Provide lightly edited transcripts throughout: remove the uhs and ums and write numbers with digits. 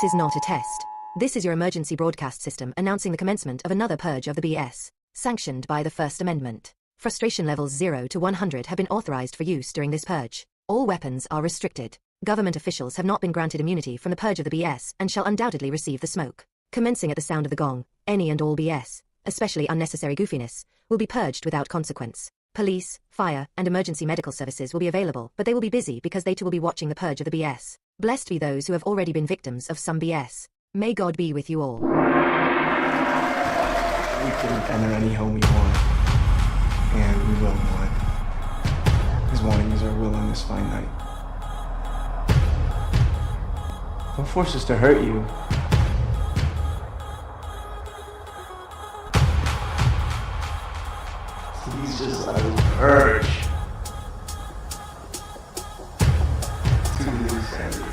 This is not a test. This is your emergency broadcast system announcing the commencement of another purge of the BS, sanctioned by the First Amendment. Frustration levels 0 to 100 have been authorized for use during this purge. All weapons are restricted. Government officials have not been granted immunity from the purge of the BS and shall undoubtedly receive the smoke. Commencing at the sound of the gong, any and all BS, especially unnecessary goofiness, will be purged without consequence. Police, fire, and emergency medical services will be available, but they will be busy because they too will be watching the purge of the BS. Blessed be those who have already been victims of some BS. May God be with you all. We can enter any home we want, and we will not. His warning is our will on this fine night. Don't force us to hurt you. Please just let us purge. To the standard.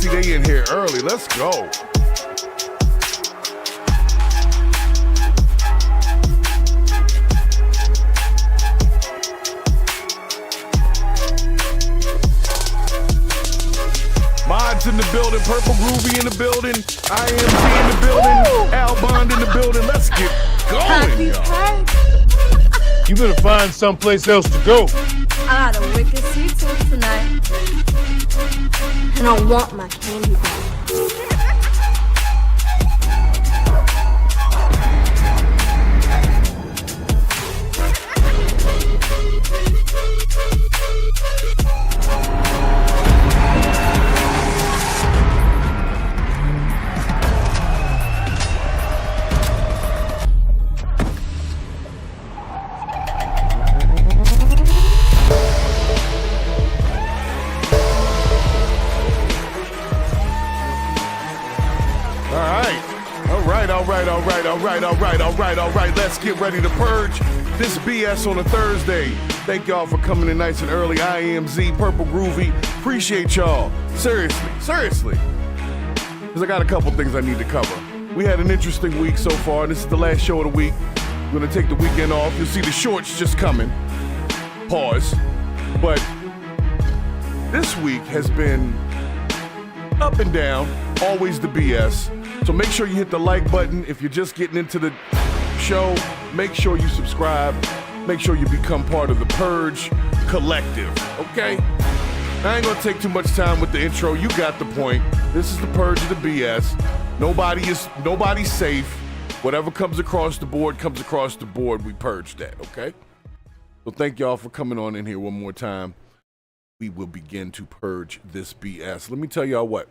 They in here early. Let's go. Mod Owens in the building, Purple Groovy in the building, IMZ in the building, Al Bond in the building. Let's get going, y'all. You better find someplace else to go. I got a wicked sweet tooth tonight. And I want my candy back. All right. Let's get ready to purge this BS on a Thursday. Thank y'all for coming in nice and early. IMZ, Purple Groovy. Appreciate y'all. Seriously. Because I got a couple things I need to cover. We had an interesting week so far. This is the last show of the week. We're going to take the weekend off. You'll see the shorts just coming. Pause. But this week has been up and down. Always the BS. So make sure you hit the like button. If you're just getting into the show, make sure you subscribe. Make sure you become part of the Purge Collective, okay? I ain't gonna take too much time with the intro. You got the point. This is the Purge of the BS. Nobody's safe. Whatever comes across the board, we purge that, okay? So thank y'all for coming on in here one more time. We will begin to purge this BS. Let me tell y'all what.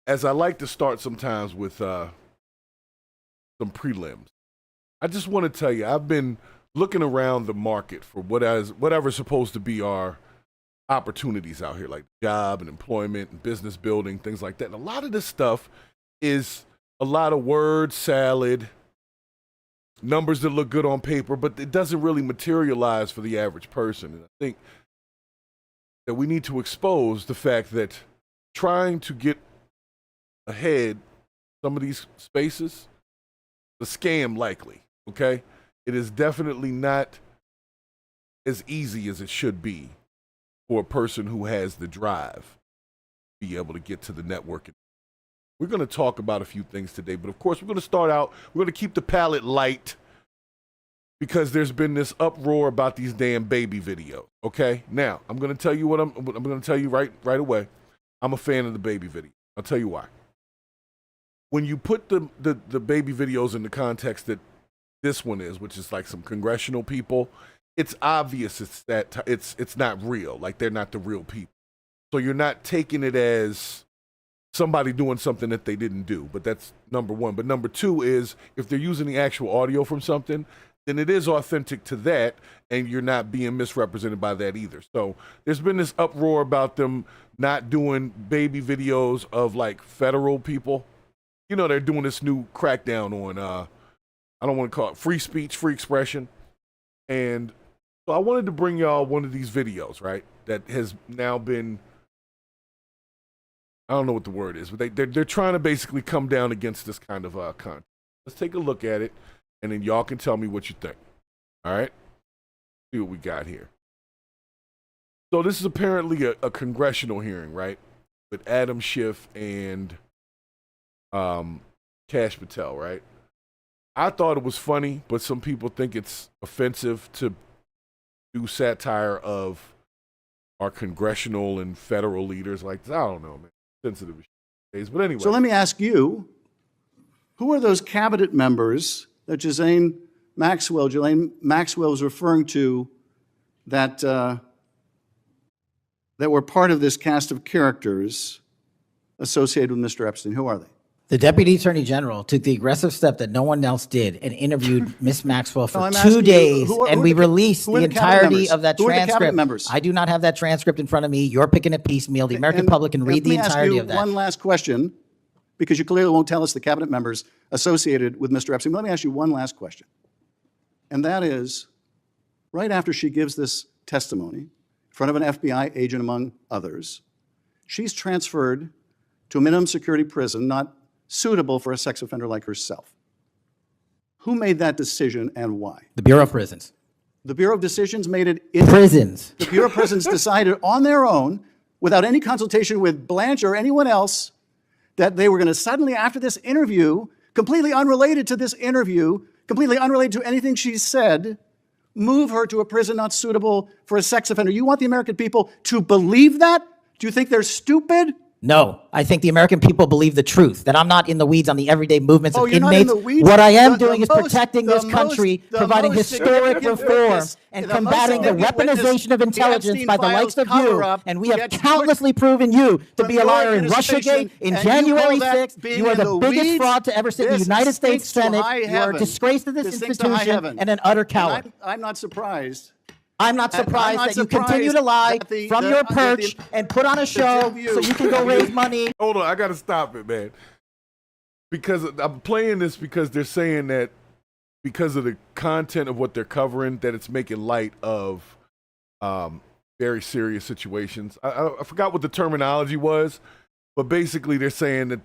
As I like to start sometimes with some prelims, I just want to tell you, I've been looking around the market for whatever's supposed to be our opportunities out here, like job and employment and business building, things like that. And a lot of this stuff is a lot of word salad, numbers that look good on paper, but it doesn't really materialize for the average person. And I think that we need to expose the fact that trying to get ahead some of these spaces, the scam likely, okay? It is definitely not as easy as it should be for a person who has the drive to be able to get to the networking. We're going to talk about a few things today, but of course we're going to start out, we're going to keep the palette light because there's been this uproar about these damn baby videos, okay? Now, I'm going to tell you I'm going to tell you right away. I'm a fan of the baby video. I'll tell you why. When you put the baby videos in the context that this one is, which is like some congressional people, it's obvious it's not real. Like they're not the real people. So you're not taking it as somebody doing something that they didn't do. But that's number one. But number two is if they're using the actual audio from something, then it is authentic to that, and you're not being misrepresented by that either. So there's been this uproar about them not doing baby videos of like federal people. You know, they're doing this new crackdown on, I don't want to call it free speech, free expression. And so I wanted to bring y'all one of these videos, right, that has now been, I don't know what the word is, but they're trying to basically come down against this kind of content. Let's take a look at it, and then y'all can tell me what you think. All right? See what we got here. So this is apparently a congressional hearing, right, with Adam Schiff and Kash Patel, right? I thought it was funny, but some people think it's offensive to do satire of our congressional and federal leaders like this. I don't know, man. Sensitive days. But anyway. So let me ask you, who are those cabinet members that Ghislaine Maxwell was referring to that were part of this cast of characters associated with Mr. Epstein? Who are they? The Deputy Attorney General took the aggressive step that no one else did and interviewed Miss Maxwell for 2 days, and we released the entirety of that transcript. I do not have that transcript in front of me. You're picking it piecemeal. The American public can read the entirety of that. One last question, because you clearly won't tell us the cabinet members associated with Mr. Epstein. Let me ask you one last question. And that is, right after she gives this testimony in front of an FBI agent, among others, she's transferred to a minimum security prison, not suitable for a sex offender like herself. Who made that decision and why? The Bureau of Prisons. The Bureau of Decisions made it in prisons. The Bureau of Prisons decided on their own without any consultation with Blanche or anyone else, that they were going to suddenly, after this interview, completely unrelated to this interview, completely unrelated to anything she said, move her to a prison not suitable for a sex offender. You want the American people to believe that? Do you think they're stupid? No, I think the American people believe the truth, that I'm not in the weeds on the everyday movements of you're not in inmates. the weeds? What I am The doing is most- protecting this the country, most- the providing most historic significant reform, witness- and the most combating the significant weaponization of witness, the intelligence Epstein by the likes files of you. cover-up And we have gets countlessly proven you to from be a your liar in administration, Russiagate, in and you January call that 6th. being You are in the biggest weeds? fraud to ever sit in the This United States stinks to Senate. high You are a heaven. disgrace to this This stinks to high institution heaven. and an utter And coward. I'm not surprised. I'm not I'm surprised not that you continue to surprised lie that the- from the- your that the- perch and put on a show two of you- so you can go raise money. Hold on, I got to stop it, man. Because I'm playing this because they're saying that because of the content of what they're covering, that it's making light of very serious situations. I forgot what the terminology was, but basically they're saying that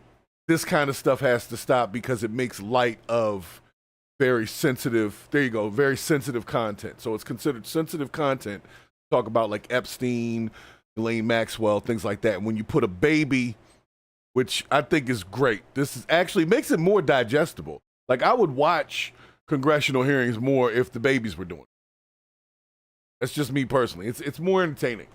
this kind of stuff has to stop because it makes light of very sensitive, there you go, very sensitive content. So it's considered sensitive content. Talk about like Epstein, Elaine Maxwell, things like that. And when you put a baby, which I think is great, this is actually makes it more digestible. Like I would watch congressional hearings more if the babies were doing it. That's just me personally. It's more entertaining.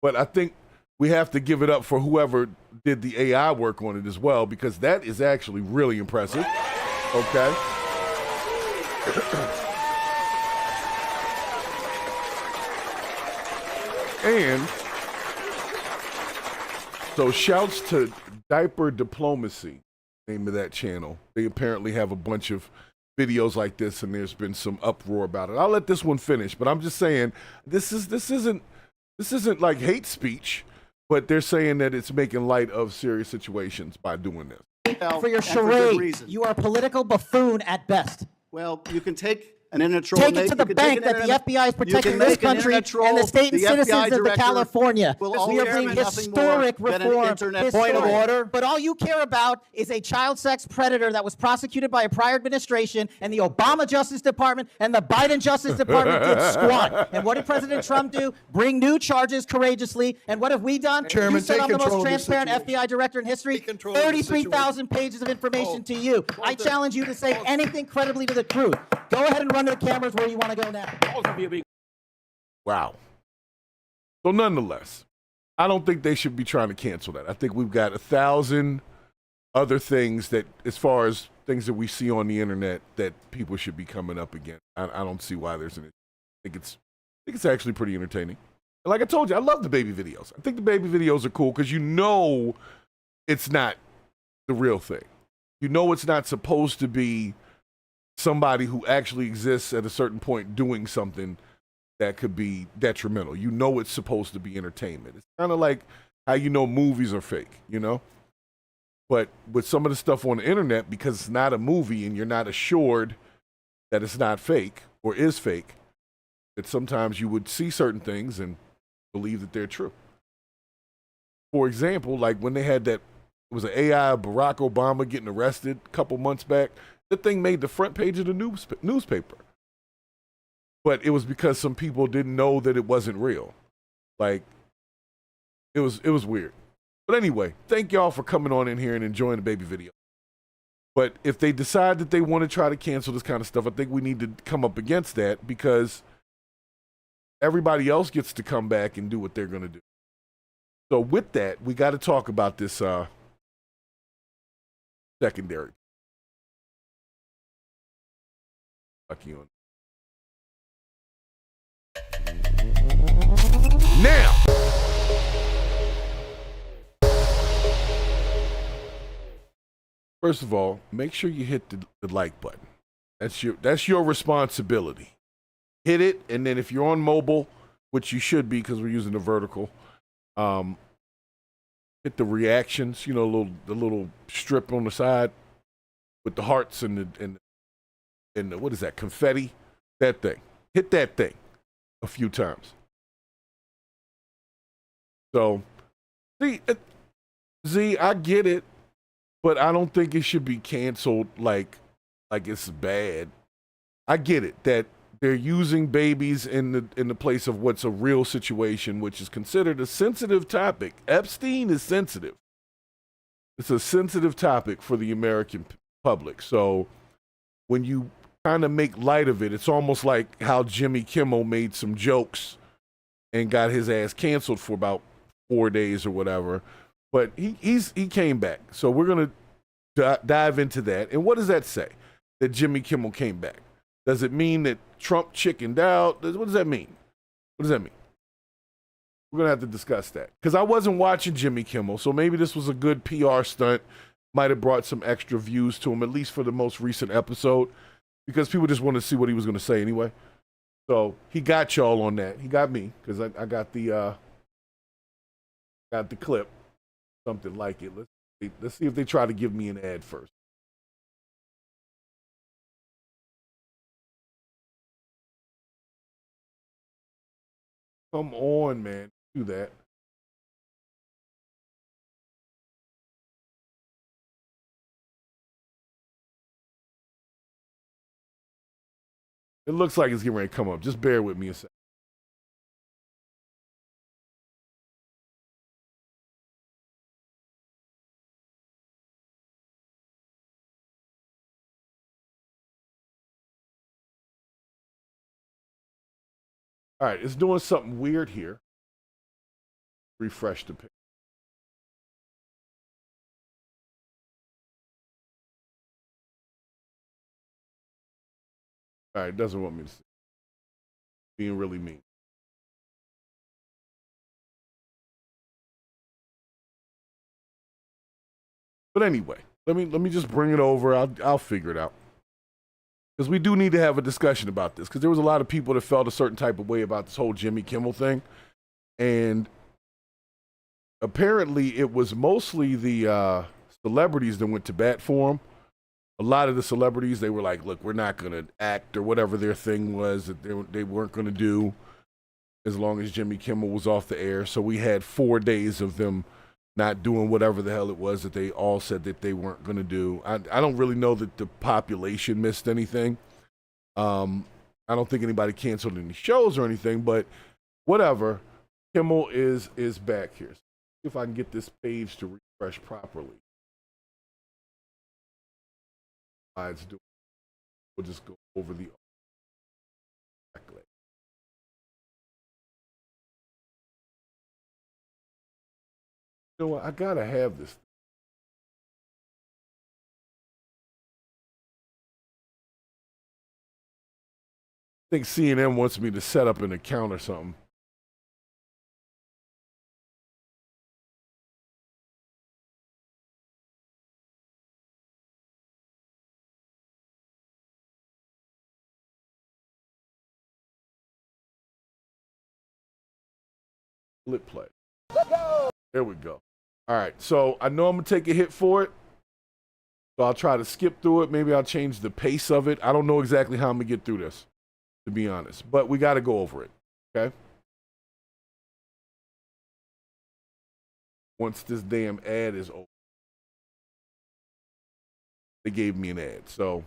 But I think we have to give it up for whoever did the AI work on it as well, because that is actually really impressive. Okay. And so shouts to Diaper Diplomacy, name of that channel. They apparently have a bunch of videos like this, and there's been some uproar about it. I'll let this one finish, but I'm just saying this isn't like hate speech, but they're saying that it's making light of serious situations by doing this. For your And for good charade, reason. you are a political buffoon at best. Well, you can take an internet troll. Take it to the bank that the FBI is protecting this country and the state and citizens of California. We are bringing historic reform. Point of order. But all you care about is a child sex predator that was prosecuted by a prior administration, and the Obama Justice Department and the Biden Justice Department did squat. And what did President Trump do? Bring new charges courageously. And what have we done? Chairman, you sent take on the most control of the transparent situation. FBI director in history. Take control of the 33,000 pages of information to you. I challenge you to say anything credibly to the truth. Go ahead and run to the cameras where you want to go now. Wow. So nonetheless, I don't think they should be trying to cancel that. I think we've got 1,000 other things that, as far as things that we see on the internet, that people should be coming up against. I don't see why there's an issue. I think it's actually pretty entertaining. And like I told you, I love the baby videos. I think the baby videos are cool because you know it's not the real thing. You know it's not supposed to be somebody who actually exists at a certain point doing something that could be detrimental. You know it's supposed to be entertainment. It's kind of like how you know movies are fake, you know? But with some of the stuff on the internet, because it's not a movie and you're not assured that it's not fake or is fake, that sometimes you would see certain things and believe that they're true. For example, like when they had that, it was an AI of Barack Obama getting arrested a couple months back. That thing made the front page of the newspaper. But it was because some people didn't know that it wasn't real. Like, it was weird. But anyway, thank y'all for coming on in here and enjoying the baby video. But if they decide that they want to try to cancel this kind of stuff, I think we need to come up against that, because everybody else gets to come back and do what they're going to do. So with that, we got to talk about this secondary. Now, first of all, make sure you hit the like button. That's your responsibility. Hit it, and then if you're on mobile, which you should be because we're using the vertical, hit the reactions. You know, the little strip on the side with the hearts and the what is that, confetti? That thing. Hit that thing a few times. So, Z, I get it, but I don't think it should be canceled like it's bad. I get it that they're using babies in the place of what's a real situation, which is considered a sensitive topic. Epstein is sensitive. It's a sensitive topic for the American public. So when you kind of make light of it, it's almost like how Jimmy Kimmel made some jokes and got his ass canceled for about 4 days or whatever. But he came back. So we're going to dive into that. And what does that say, that Jimmy Kimmel came back? Does it mean that Trump chickened out? What does that mean? What does that mean? We're going to have to discuss that. Because I wasn't watching Jimmy Kimmel, so maybe this was a good PR stunt. Might have brought some extra views to him, at least for the most recent episode, because people just wanted to see what he was going to say anyway. So he got y'all on that. He got me, because I got the clip, something like it. Let's see if they try to give me an ad first. Come on, man. Do that. It looks like it's getting ready to come up. Just bear with me a second. All right, it's doing something weird here. Refresh the page. All right, it doesn't want me to see. Being really mean. But anyway, let me just bring it over. I'll figure it out. Because we do need to have a discussion about this. Because there was a lot of people that felt a certain type of way about this whole Jimmy Kimmel thing. And apparently it was mostly the celebrities that went to bat for him. A lot of the celebrities, they were like, look, we're not going to act, or whatever their thing was that they weren't going to do as long as Jimmy Kimmel was off the air. So we had 4 days of them not doing whatever the hell it was that they all said that they weren't going to do. I don't really know that the population missed anything. I don't think anybody canceled any shows or anything, but whatever. Kimmel is back here. See if I can get this page to refresh properly. We'll just go over the. You know what? I gotta have this. I think CNN wants me to set up an account or something. Flip play. Let's go. There we go. All right, so I know I'm gonna take a hit for it, so I'll try to skip through it. Maybe I'll change the pace of it. I don't know exactly how I'm gonna get through this, to be honest, but we got to go over it. Okay. Once this damn ad is over, they gave me an ad, so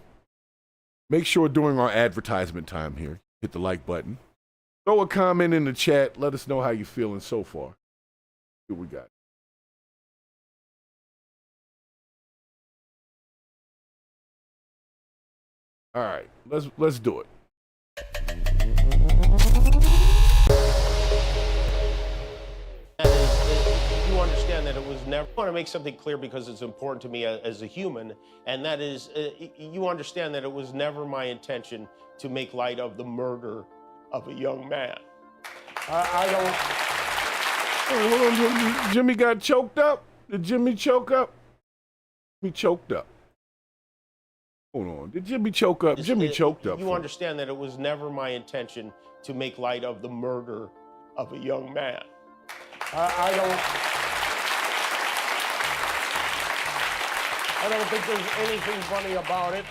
make sure during our advertisement time here, hit the like button. Throw a comment in the chat. Let us know how you're feeling so far. See what we got. All right, let's do it. You understand that it was never. I want to make something clear because it's important to me as a human, and that is, you understand that it was never my intention to make light of the murder of a young man. I don't. Hold on, Jimmy got choked up. Did Jimmy choke up? He choked up. Hold on. Did Jimmy choke up? Jimmy choked up. You understand that it was never my intention to make light of the murder of a young man. I don't think there's anything funny about it.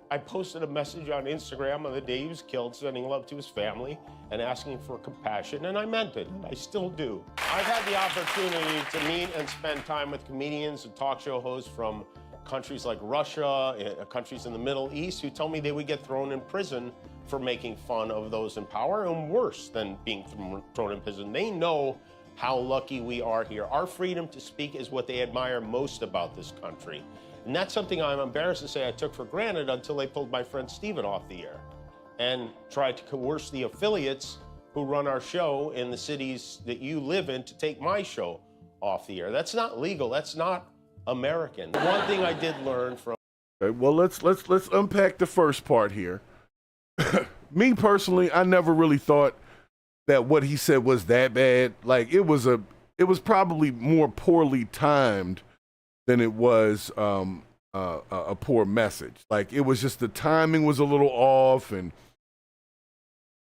I posted a message on Instagram on the day he was killed, sending love to his family and asking for compassion, and I meant it. I still do. I've had the opportunity to meet and spend time with comedians and talk show hosts from countries like Russia, countries in the Middle East, who told me they would get thrown in prison for making fun of those in power, and worse than being thrown in prison. They know how lucky we are here. Our freedom to speak is what they admire most about this country. And that's something I'm embarrassed to say I took for granted until they pulled my friend Steven off the air and tried to coerce the affiliates who run our show in the cities that you live in to take my show off the air. That's not legal. That's not American. One thing I did learn from... Okay, well, let's unpack the first part here. Me personally, I never really thought that what he said was that bad. Like, it was probably more poorly timed than it was a poor message. Like, it was just the timing was a little off, and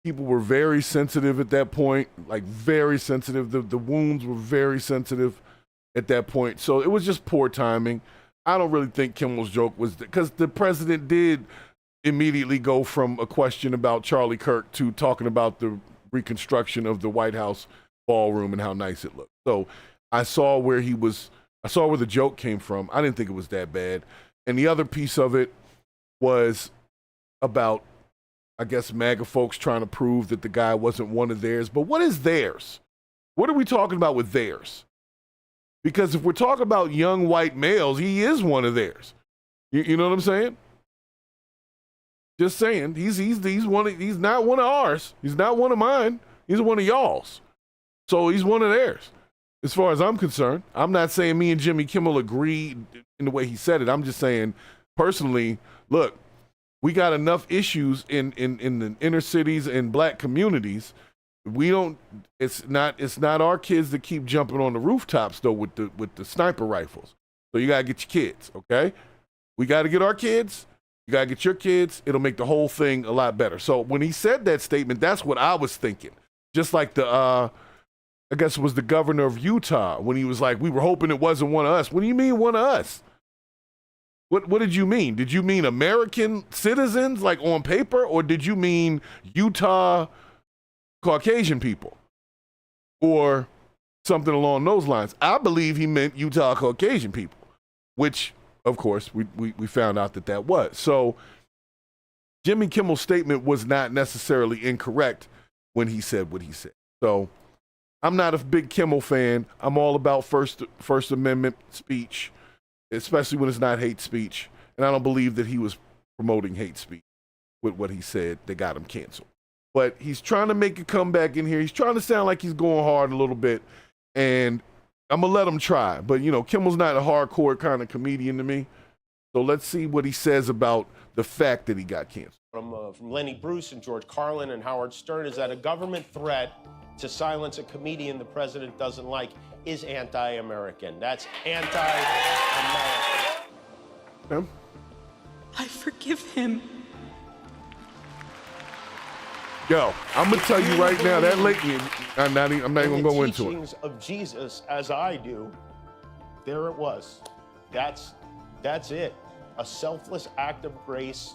people were very sensitive at that point, like very sensitive. The wounds were very sensitive at that point. So it was just poor timing. I don't really think Kimmel's joke was, because the president did immediately go from a question about Charlie Kirk to talking about the reconstruction of the White House ballroom and how nice it looked. So I saw where the joke came from. I didn't think it was that bad. And the other piece of it was about, I guess, MAGA folks trying to prove that the guy wasn't one of theirs. But what is theirs? What are we talking about with theirs? Because if we're talking about young white males, he is one of theirs. You know what I'm saying? Just saying, he's not one of ours. He's not one of mine. He's one of y'all's. So he's one of theirs, as far as I'm concerned. I'm not saying me and Jimmy Kimmel agree in the way he said it. I'm just saying, personally, look, we got enough issues in the inner cities and black communities. It's not our kids that keep jumping on the rooftops though with the sniper rifles. So you gotta get your kids, okay? We gotta get our kids. You gotta get your kids. It'll make the whole thing a lot better. So when he said that statement, that's what I was thinking. Just like I guess it was the governor of Utah when he was like, we were hoping it wasn't one of us. What do you mean one of us? What did you mean? Did you mean American citizens, like on paper, or did you mean Utah Caucasian people or something along those lines? I believe he meant Utah Caucasian people, which, of course, we found out that was. So Jimmy Kimmel's statement was not necessarily incorrect when he said what he said. So I'm not a big Kimmel fan. I'm all about First Amendment speech, especially when it's not hate speech. And I don't believe that he was promoting hate speech with what he said that got him canceled. But he's trying to make a comeback in here. He's trying to sound like he's going hard a little bit. And I'm going to let him try. But, Kimmel's not a hardcore kind of comedian to me. So let's see what he says about the fact that he got canceled. From Lenny Bruce and George Carlin and Howard Stern is that a government threat to silence a comedian the president doesn't like is anti-American. That's anti-American. Yeah. I forgive him. Yo, I'm gonna tell you right now that lady. I'm not even gonna go into it. Teachings of Jesus, as I do, there it was. That's it. A selfless act of grace,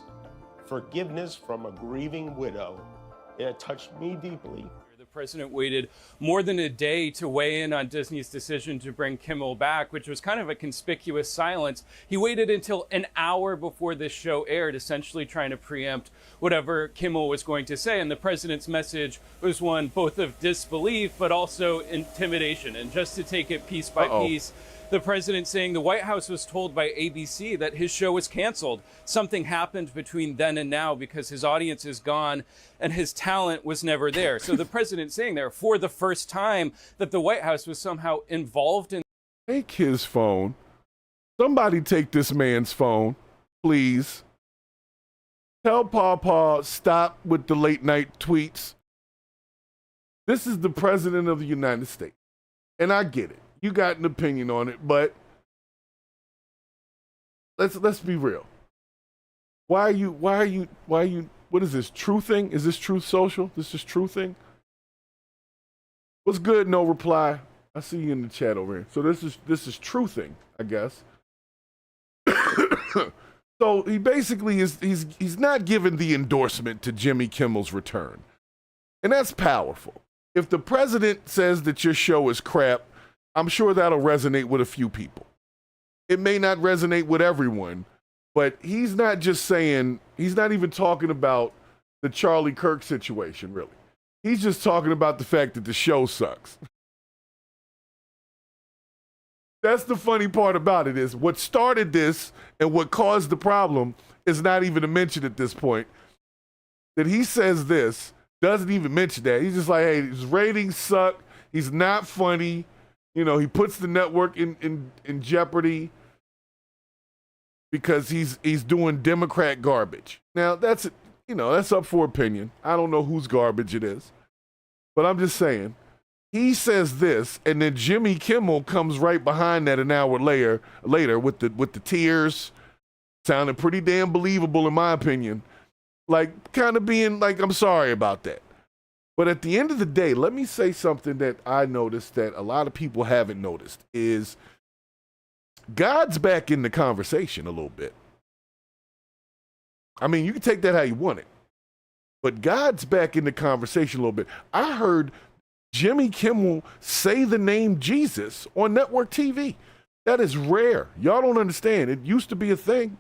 forgiveness from a grieving widow. It touched me deeply. The president waited more than a day to weigh in on Disney's decision to bring Kimmel back, which was kind of a conspicuous silence. He waited until an hour before this show aired, essentially trying to preempt whatever Kimmel was going to say. And the president's message was one both of disbelief, but also intimidation. And just to take it piece by piece, the president saying the White House was told by ABC that his show was canceled. Something happened between then and now because his audience is gone and his talent was never there. So the president saying there for the first time that the White House was somehow involved in. Take his phone. Somebody take this man's phone, please. Tell Pawpaw stop with the late night tweets. This is the president of the United States. And I get it. You got an opinion on it, but let's be real. Why are you, what is this, Truthing? Is this Truth Social? This is Truthing? What's good, no reply? I see you in the chat over here. So this is Truthing, I guess. So he basically he's not giving the endorsement to Jimmy Kimmel's return. And that's powerful. If the president says that your show is crap, I'm sure that'll resonate with a few people. It may not resonate with everyone, but he's not just saying, he's not even talking about the Charlie Kirk situation, really. He's just talking about the fact that the show sucks. That's the funny part about it, is what started this and what caused the problem is not even a mention at this point. That he says this, doesn't even mention that. He's just like, hey, his ratings suck. He's not funny. You know, he puts the network in jeopardy because he's doing Democrat garbage. Now, that's up for opinion. I don't know whose garbage it is. But I'm just saying, he says this, and then Jimmy Kimmel comes right behind that an hour later with the tears, sounding pretty damn believable in my opinion. Like, kind of being like, I'm sorry about that. But at the end of the day, let me say something that I noticed that a lot of people haven't noticed is God's back in the conversation a little bit. I mean, you can take that how you want it. But God's back in the conversation a little bit. I heard Jimmy Kimmel say the name Jesus on network TV. That is rare. Y'all don't understand. It used to be a thing.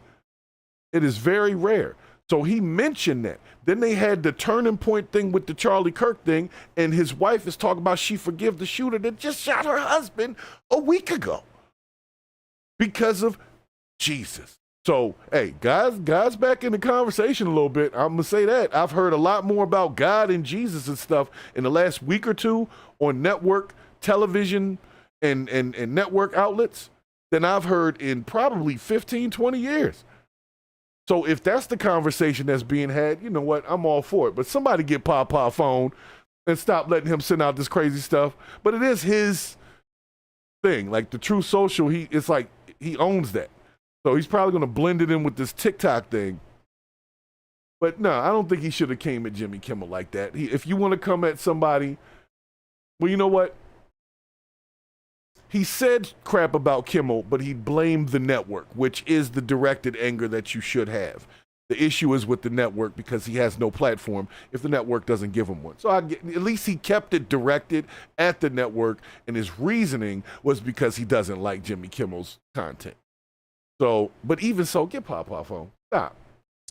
It is very rare. So he mentioned that. Then they had the turning point thing with the Charlie Kirk thing, and his wife is talking about she forgive the shooter that just shot her husband a week ago because of Jesus. So, hey, God's back in the conversation a little bit. I'm going to say that. I've heard a lot more about God and Jesus and stuff in the last week or two on network television and network outlets than I've heard in probably 15, 20 years. So if that's the conversation that's being had, you know what? I'm all for it. But somebody get Papa a phone and stop letting him send out this crazy stuff. But it is his thing. Like the True Social, it's like he owns that. So he's probably going to blend it in with this TikTok thing. But no, I don't think he should have came at Jimmy Kimmel like that. If you want to come at somebody, well, you know what? He said crap about Kimmel, but he blamed the network, which is the directed anger that you should have. The issue is with the network because he has no platform if the network doesn't give him one. So at least he kept it directed at the network, and his reasoning was because he doesn't like Jimmy Kimmel's content. So, but even so, get Papa phone. Stop.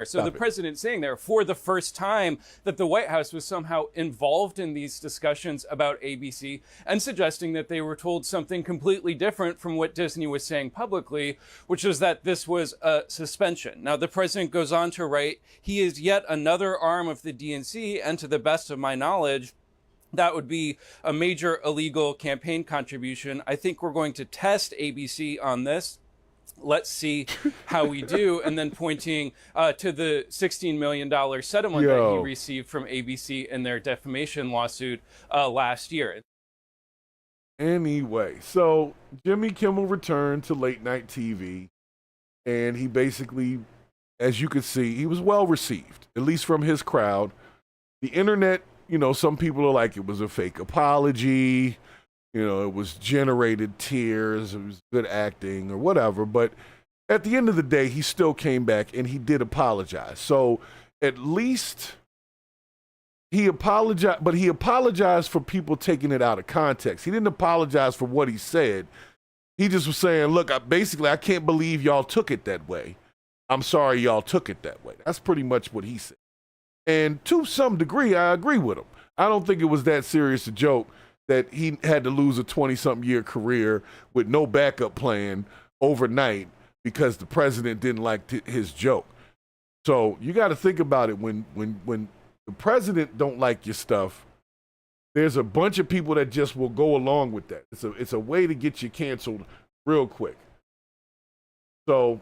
So the president saying there for the first time that the White House was somehow involved in these discussions about ABC and suggesting that they were told something completely different from what Disney was saying publicly, which was that this was a suspension. Now, the president goes on to write, he is yet another arm of the DNC, and to the best of my knowledge, that would be a major illegal campaign contribution. I think we're going to test ABC on this. Let's see how we do. And then pointing to the $16 million settlement that he received from ABC in their defamation lawsuit last year. Anyway, so Jimmy Kimmel returned to late night TV, and he basically, as you could see, he was well received, at least from his crowd. The internet, you know, some people are like, it was a fake apology. You know, it was generated tears, it was good acting or whatever. But at the end of the day, he still came back and he did apologize. So at least he apologized, but he apologized for people taking it out of context. He didn't apologize for what he said. He just was saying, look, I can't believe y'all took it that way. I'm sorry y'all took it that way. That's pretty much what he said. And to some degree, I agree with him. I don't think it was that serious a joke that he had to lose a 20-something year career with no backup plan overnight because the president didn't like his joke. So you got to think about it. When the president don't like your stuff, there's a bunch of people that just will go along with that. It's a way to get you canceled real quick. So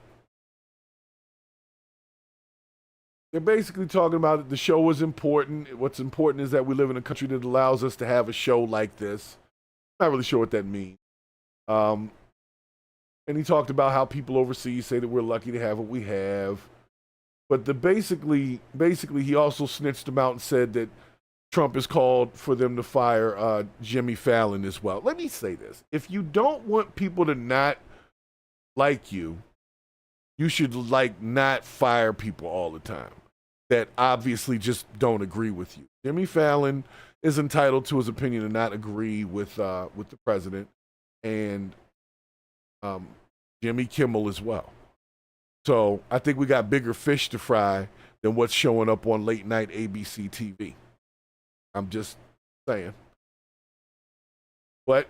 they're basically talking about it. The show is important. What's important is that we live in a country that allows us to have a show like this. Not really sure what that means. And he talked about how people overseas say that we're lucky to have what we have. But basically, he also snitched them out and said that Trump has called for them to fire Jimmy Fallon as well. Let me say this. If you don't want people to not like you, you should not fire people all the time that obviously just don't agree with you. Jimmy Fallon is entitled to his opinion and not agree with the president, and Jimmy Kimmel as well. So I think we got bigger fish to fry than what's showing up on late night ABC TV. I'm just saying. But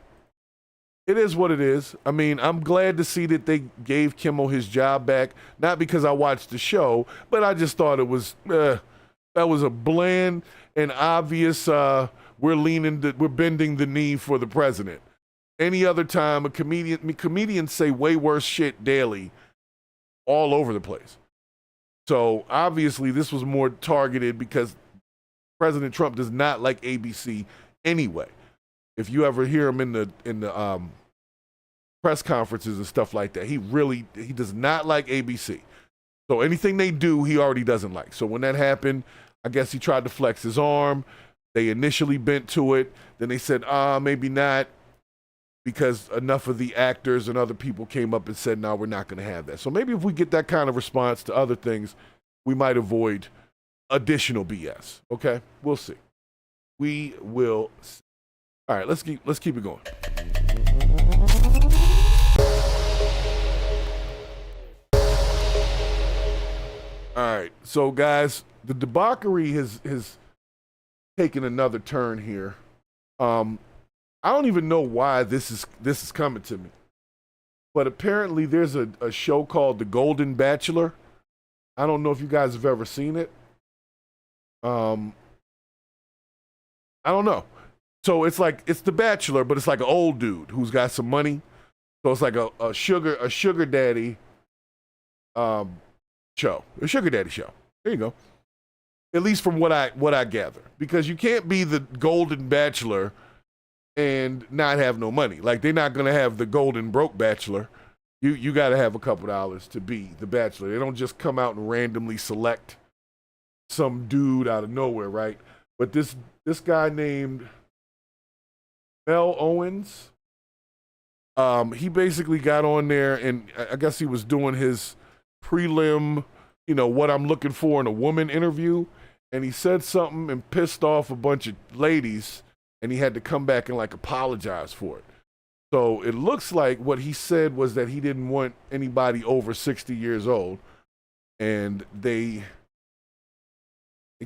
it is what it is. I mean, I'm glad to see that they gave Kimmel his job back, not because I watched the show, but I just thought it was, that was a bland and obvious, we're bending the knee for the president. Any other time, comedians say way worse shit daily all over the place. So obviously this was more targeted because President Trump does not like ABC anyway. If you ever hear him in the press conferences and stuff like that, he does not like ABC. So anything they do, he already doesn't like. So when that happened, I guess he tried to flex his arm. They initially bent to it. Then they said, maybe not, because enough of the actors and other people came up and said, no, we're not going to have that. So maybe if we get that kind of response to other things, we might avoid additional BS. Okay? We'll see. We will see. All right, let's keep it going. All right, so guys, the debauchery has taken another turn here. I don't even know why this is coming to me, but apparently there's a show called The Golden Bachelor. I don't know if you guys have ever seen it. I don't know. So it's The Bachelor, but it's like an old dude who's got some money. So it's like a sugar daddy show. A sugar daddy show. There you go. At least from what I gather. Because you can't be the Golden Bachelor and not have no money. Like, they're not gonna have the Golden Broke Bachelor. You gotta have a couple dollars to be the Bachelor. They don't just come out and randomly select some dude out of nowhere, right? But this guy named Mel Owens, he basically got on there, and I guess he was doing his prelim, what I'm looking for in a woman interview, and he said something and pissed off a bunch of ladies, and he had to come back and apologize for it. So it looks like what he said was that he didn't want anybody over 60 years old, and they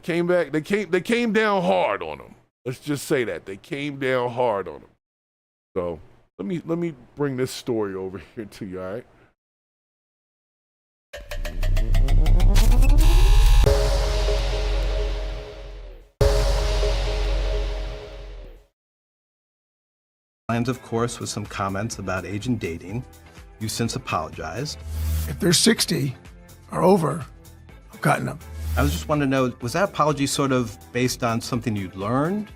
came back. They came down hard on him. Let's just say that they came down hard on him. So let me bring this story over here to you. All right. Lines, of course, with some comments about age and dating. You since apologized. If they're 60 or over, I'm cutting them. I was just wanting to know, was that apology sort of based on something you'd learned,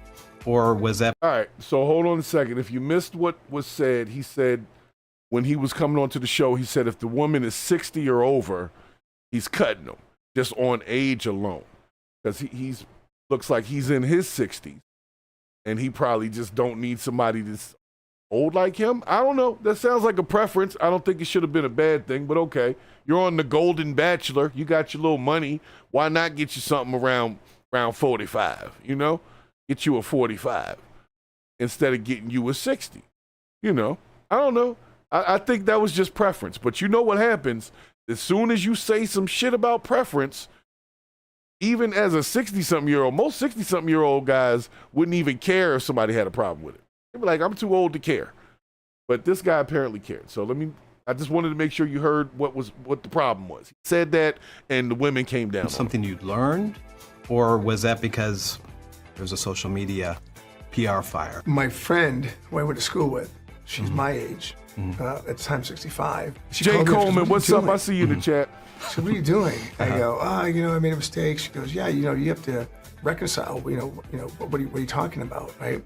or was that... All right, so hold on a second. If you missed what was said, he said, when he was coming onto the show, he said if the woman is 60 or over, he's cutting them, just on age alone. Because he's looks like he's in his 60s, and he probably just don't need somebody that's old like him. I don't know. That sounds like a preference. I don't think it should have been a bad thing, but okay. You're on the Golden Bachelor. You got your little money. Why not get you something around 45, Get you a 45 instead of getting you a 60, I don't know. I think that was just preference. But you know what happens? As soon as you say some shit about preference, even as a 60-something-year-old, most 60-something-year-old guys wouldn't even care if somebody had a problem with it. They'd be like, I'm too old to care. But this guy apparently cared. So I just wanted to make sure you heard what the problem was. He said that, and the women came down. Something you'd learned, or was that because there's a social media PR fire? My friend, who I went to school with, she's my age, at the time 65. Jay Coleman, what's up? I see you in the chat. She said, what are you doing? I go, I made a mistake. She goes, yeah, you have to reconcile, what are you talking about, right?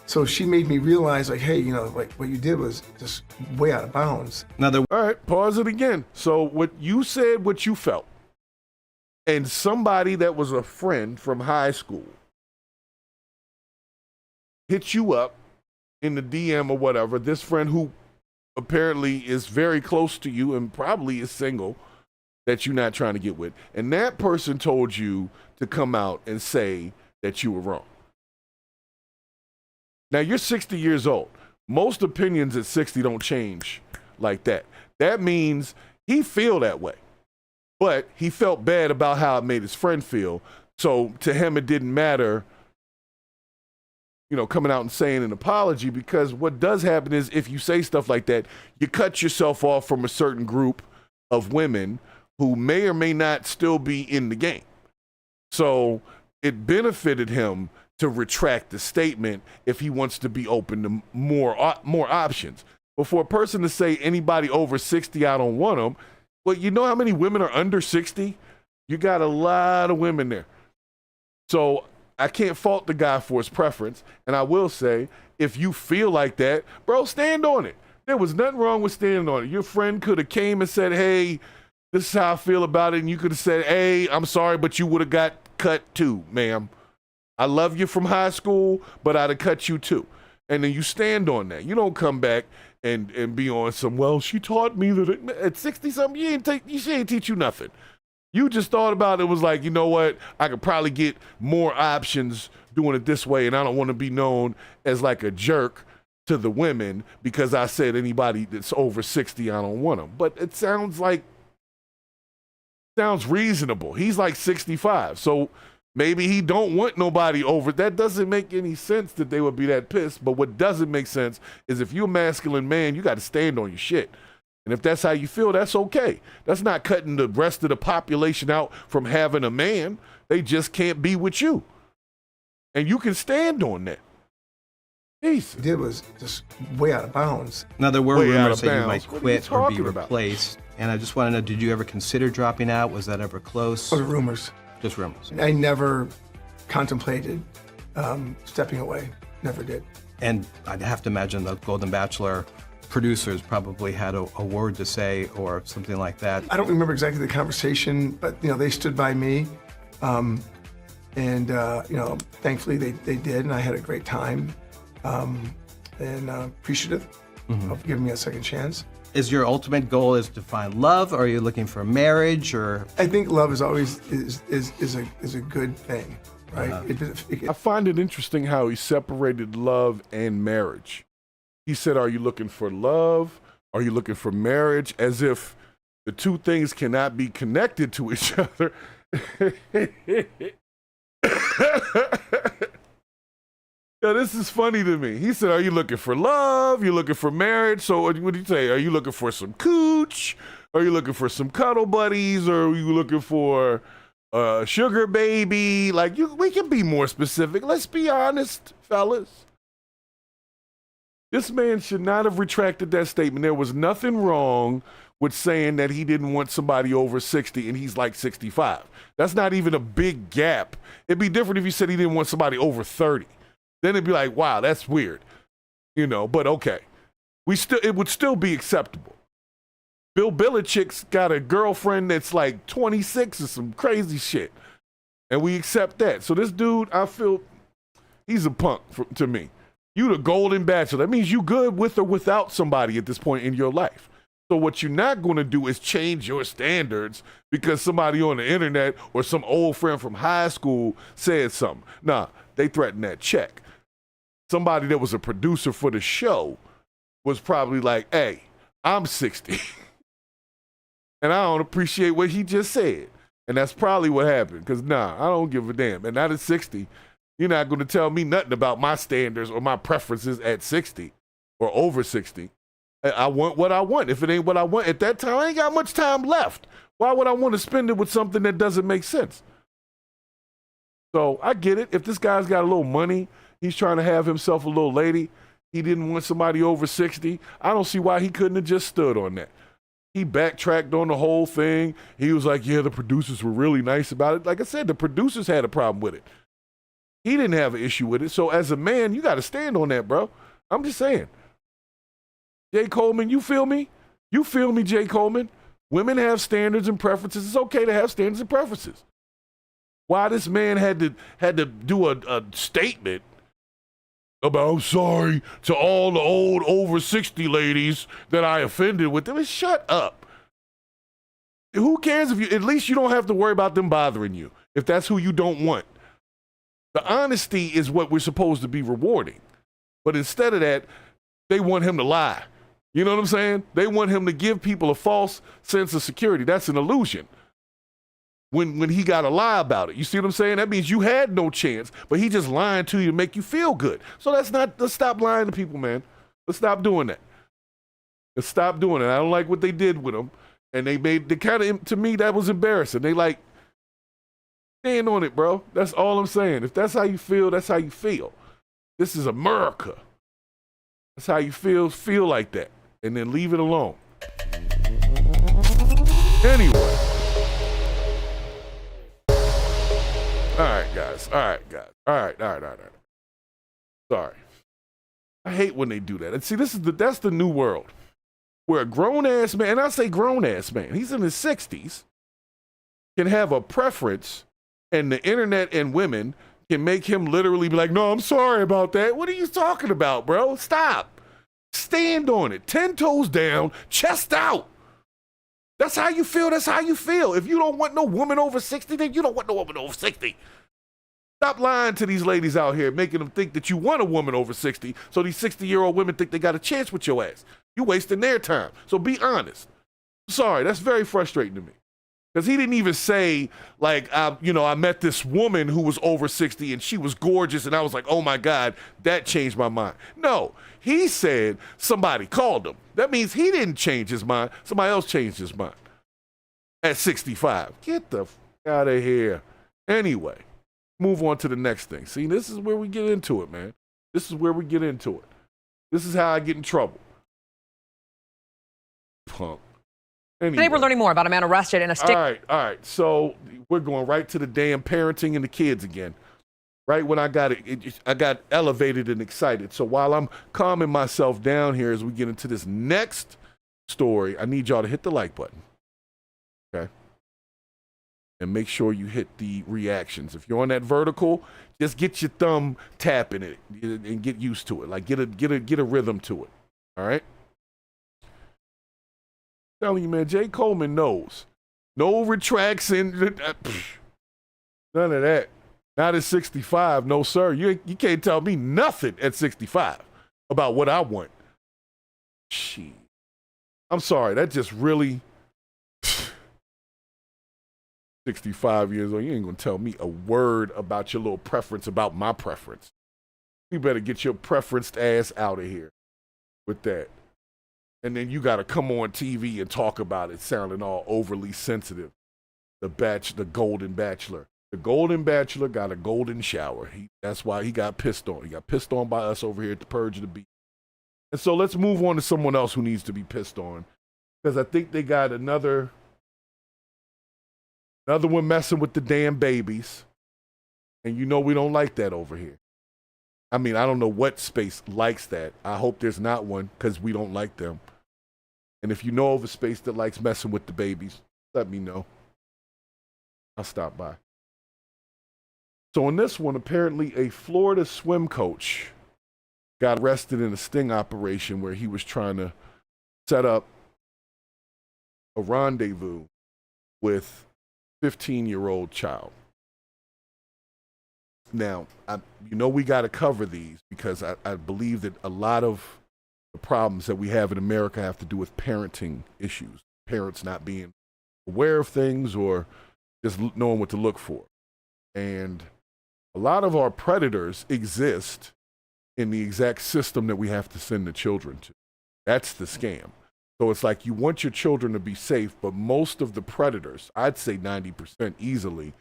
So she made me realize, hey, what you did was just way out of bounds. All right, pause it again. So what you said, what you felt, and somebody that was a friend from high school hit you up in the DM or whatever, this friend who apparently is very close to you and probably is single, that you're not trying to get with, and that person told you to come out and say that you were wrong. Now, you're 60 years old. Most opinions at 60 don't change like that. That means he feel that way. But he felt bad about how it made his friend feel. So to him, it didn't matter, you know, coming out and saying an apology, because what does happen is if you say stuff like that, you cut yourself off from a certain group of women who may or may not still be in the game. So it benefited him to retract the statement if he wants to be open to more options. But for a person to say anybody over 60, I don't want them, well, you know how many women are under 60? You got a lot of women there. So I can't fault the guy for his preference. And I will say, if you feel like that, bro, stand on it. There was nothing wrong with standing on it. Your friend could have came and said, hey, this is how I feel about it. And you could have said, hey, I'm sorry, but you would have got cut too, ma'am. I love you from high school, but I'd have cut you too. And then you stand on that. You don't come back and be on some, well, she taught me that at 60-something, she ain't teach you nothing. You just thought about it, was like, you know what? I could probably get more options doing it this way, and I don't want to be known as like a jerk to the women because I said anybody that's over 60, I don't want them. But it sounds reasonable. He's like 65, so maybe he don't want nobody over. That doesn't make any sense that they would be that pissed. But what doesn't make sense is if you're a masculine man, you got to stand on your shit. And if that's how you feel, that's okay. That's not cutting the rest of the population out from having a man. They just can't be with you. And you can stand on that. Jesus. What he did was just way out of bounds. Now, there were rumors that you might quit or be replaced. And I just want to know, did you ever consider dropping out? Was that ever close? Those are rumors. Just rumors. I never contemplated stepping away. Never did. And I'd have to imagine the Golden Bachelor producers probably had a word to say or something like that. I don't remember exactly the conversation, but they stood by me, and thankfully they did, and I had a great time, and appreciative of giving me a second chance. Is your ultimate goal is to find love, or are you looking for marriage, or? I think love is always is a good thing, right? I find it interesting how he separated love and marriage. He said, are you looking for love? Are you looking for marriage? As if the two things cannot be connected to each other. Yeah, this is funny to me. He said, are you looking for love? You looking for marriage? So what did he say? Are you looking for some cooch? Are you looking for some cuddle buddies? Or are you looking for a sugar baby? Like, we can be more specific. Let's be honest, fellas. This man should not have retracted that statement. There was nothing wrong with saying that he didn't want somebody over 60 and he's like 65. That's not even a big gap. It'd be different if you said he didn't want somebody over 30. Then it'd be like, wow, that's weird. But okay. It would still be acceptable. Bill Belichick's got a girlfriend that's like 26 or some crazy shit. And we accept that. So this dude, I feel he's a punk to me. You the Golden Bachelor. That means you good with or without somebody at this point in your life. So what you're not going to do is change your standards because somebody on the internet or some old friend from high school said something. Nah, they threatened that check. Somebody that was a producer for the show was probably like, hey, I'm 60. And I don't appreciate what he just said. And that's probably what happened because, nah, I don't give a damn. And not at 60. You're not going to tell me nothing about my standards or my preferences at 60 or over 60. I want what I want. If it ain't what I want at that time, I ain't got much time left. Why would I want to spend it with something that doesn't make sense? So I get it. If this guy's got a little money, he's trying to have himself a little lady, he didn't want somebody over 60, I don't see why he couldn't have just stood on that. He backtracked on the whole thing. He was like, yeah, the producers were really nice about it. Like I said, the producers had a problem with it. He didn't have an issue with it. So as a man, you got to stand on that, bro. I'm just saying. Jay Coleman, you feel me? You feel me, Jay Coleman? Women have standards and preferences. It's okay to have standards and preferences. Why this man had to do a statement about, I'm sorry to all the old over 60 ladies that I offended with them. Shut up. Who cares if you, at least you don't have to worry about them bothering you if that's who you don't want. The honesty is what we're supposed to be rewarding. But instead of that, they want him to lie. You know what I'm saying? They want him to give people a false sense of security. That's an illusion. when he got to lie about it. You see what I'm saying? That means you had no chance, but he just lying to you to make you feel good. So let's stop lying to people, man. Let's stop doing that. Let's stop doing it. I don't like what they did with him. And they kind of, to me, that was embarrassing. They like, stand on it, bro. That's all I'm saying. If that's how you feel, that's how you feel. This is America. That's how you feel like that. And then leave it alone. Anyway. All right, guys. All right. Sorry. I hate when they do that. And see, that's the new world. Where a grown-ass man, and I say grown-ass man, he's in his 60s, can have a preference, and the internet and women can make him literally be like, no, I'm sorry about that. What are you talking about, bro? Stop. Stand on it. 10 toes down, chest out. That's how you feel. That's how you feel. If you don't want no woman over 60, then you don't want no woman over 60. Stop lying to these ladies out here, making them think that you want a woman over 60, so these 60-year-old women think they got a chance with your ass. You wasting their time. So be honest. Sorry, that's very frustrating to me. Because he didn't even say, like, I met this woman who was over 60 and she was gorgeous, and I was like, oh my God, that changed my mind. No, he said somebody called him. That means he didn't change his mind. Somebody else changed his mind at 65. Get the f out of here. Anyway, move on to the next thing. See, this is where we get into it, man. This is where we get into it. This is how I get in trouble. Punk. Anyway. Today we're learning more about a man arrested in a state. All right. So we're going right to the damn parenting and the kids again. Right when I got I got elevated and excited. So while I'm calming myself down here as we get into this next story, I need y'all to hit the like button. Okay? And make sure you hit the reactions. If you're on that vertical, just get your thumb tapping it and get used to it. Like get a rhythm to it. All right? Telling you, man, Jay Coleman knows. No retraction. None of that. Not at 65, no sir. You can't tell me nothing at 65 about what I want. Shit. I'm sorry, that just really 65 years old. You ain't gonna tell me a word about your little preference about my preference. You better get your preferenced ass out of here with that. And then you got to come on TV and talk about it sounding all overly sensitive. The Golden Bachelor. The Golden Bachelor got a golden shower. That's why he got pissed on. He got pissed on by us over here at the Purge the BS. And so let's move on to someone else who needs to be pissed on. Because I think they got another one messing with the damn babies. And you know we don't like that over here. I mean, I don't know what space likes that. I hope there's not one because we don't like them. And if you know of a space that likes messing with the babies, let me know. I'll stop by. So in this one, apparently a Florida swim coach got arrested in a sting operation where he was trying to set up a rendezvous with a 15-year-old child. Now, we got to cover these because I believe that a lot of the problems that we have in America have to do with parenting issues. Parents not being aware of things or just knowing what to look for. And a lot of our predators exist in the exact system that we have to send the children to. That's the scam. So it's like you want your children to be safe, but most of the predators, I'd say 90% easily,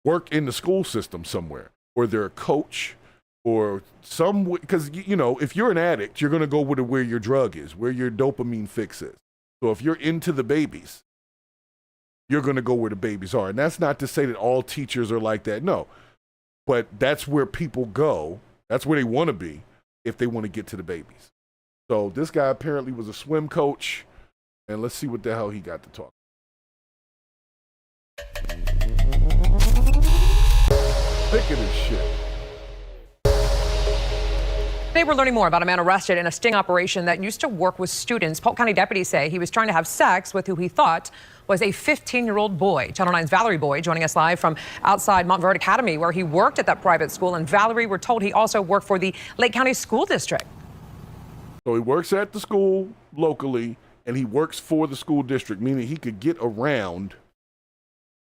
work in the school system somewhere. Or they're a coach, or because, if you're an addict, you're going to go where your drug is, where your dopamine fix is. So if you're into the babies, you're going to go where the babies are. And that's not to say that all teachers are like that. No. But that's where people go. That's where they want to be if they want to get to the babies. So this guy apparently was a swim coach. And let's see what the hell he got to talk. Sick of this shit. Today we're learning more about a man arrested in a sting operation that used to work with students. Polk County deputies say he was trying to have sex with who he thought was a 15-year-old boy. Channel 9's Valerie Boyd joining us live from outside Montverde Academy, where he worked at that private school. And Valerie, we're told he also worked for the Lake County School District. So he works at the school locally, and he works for the school district, meaning he could get around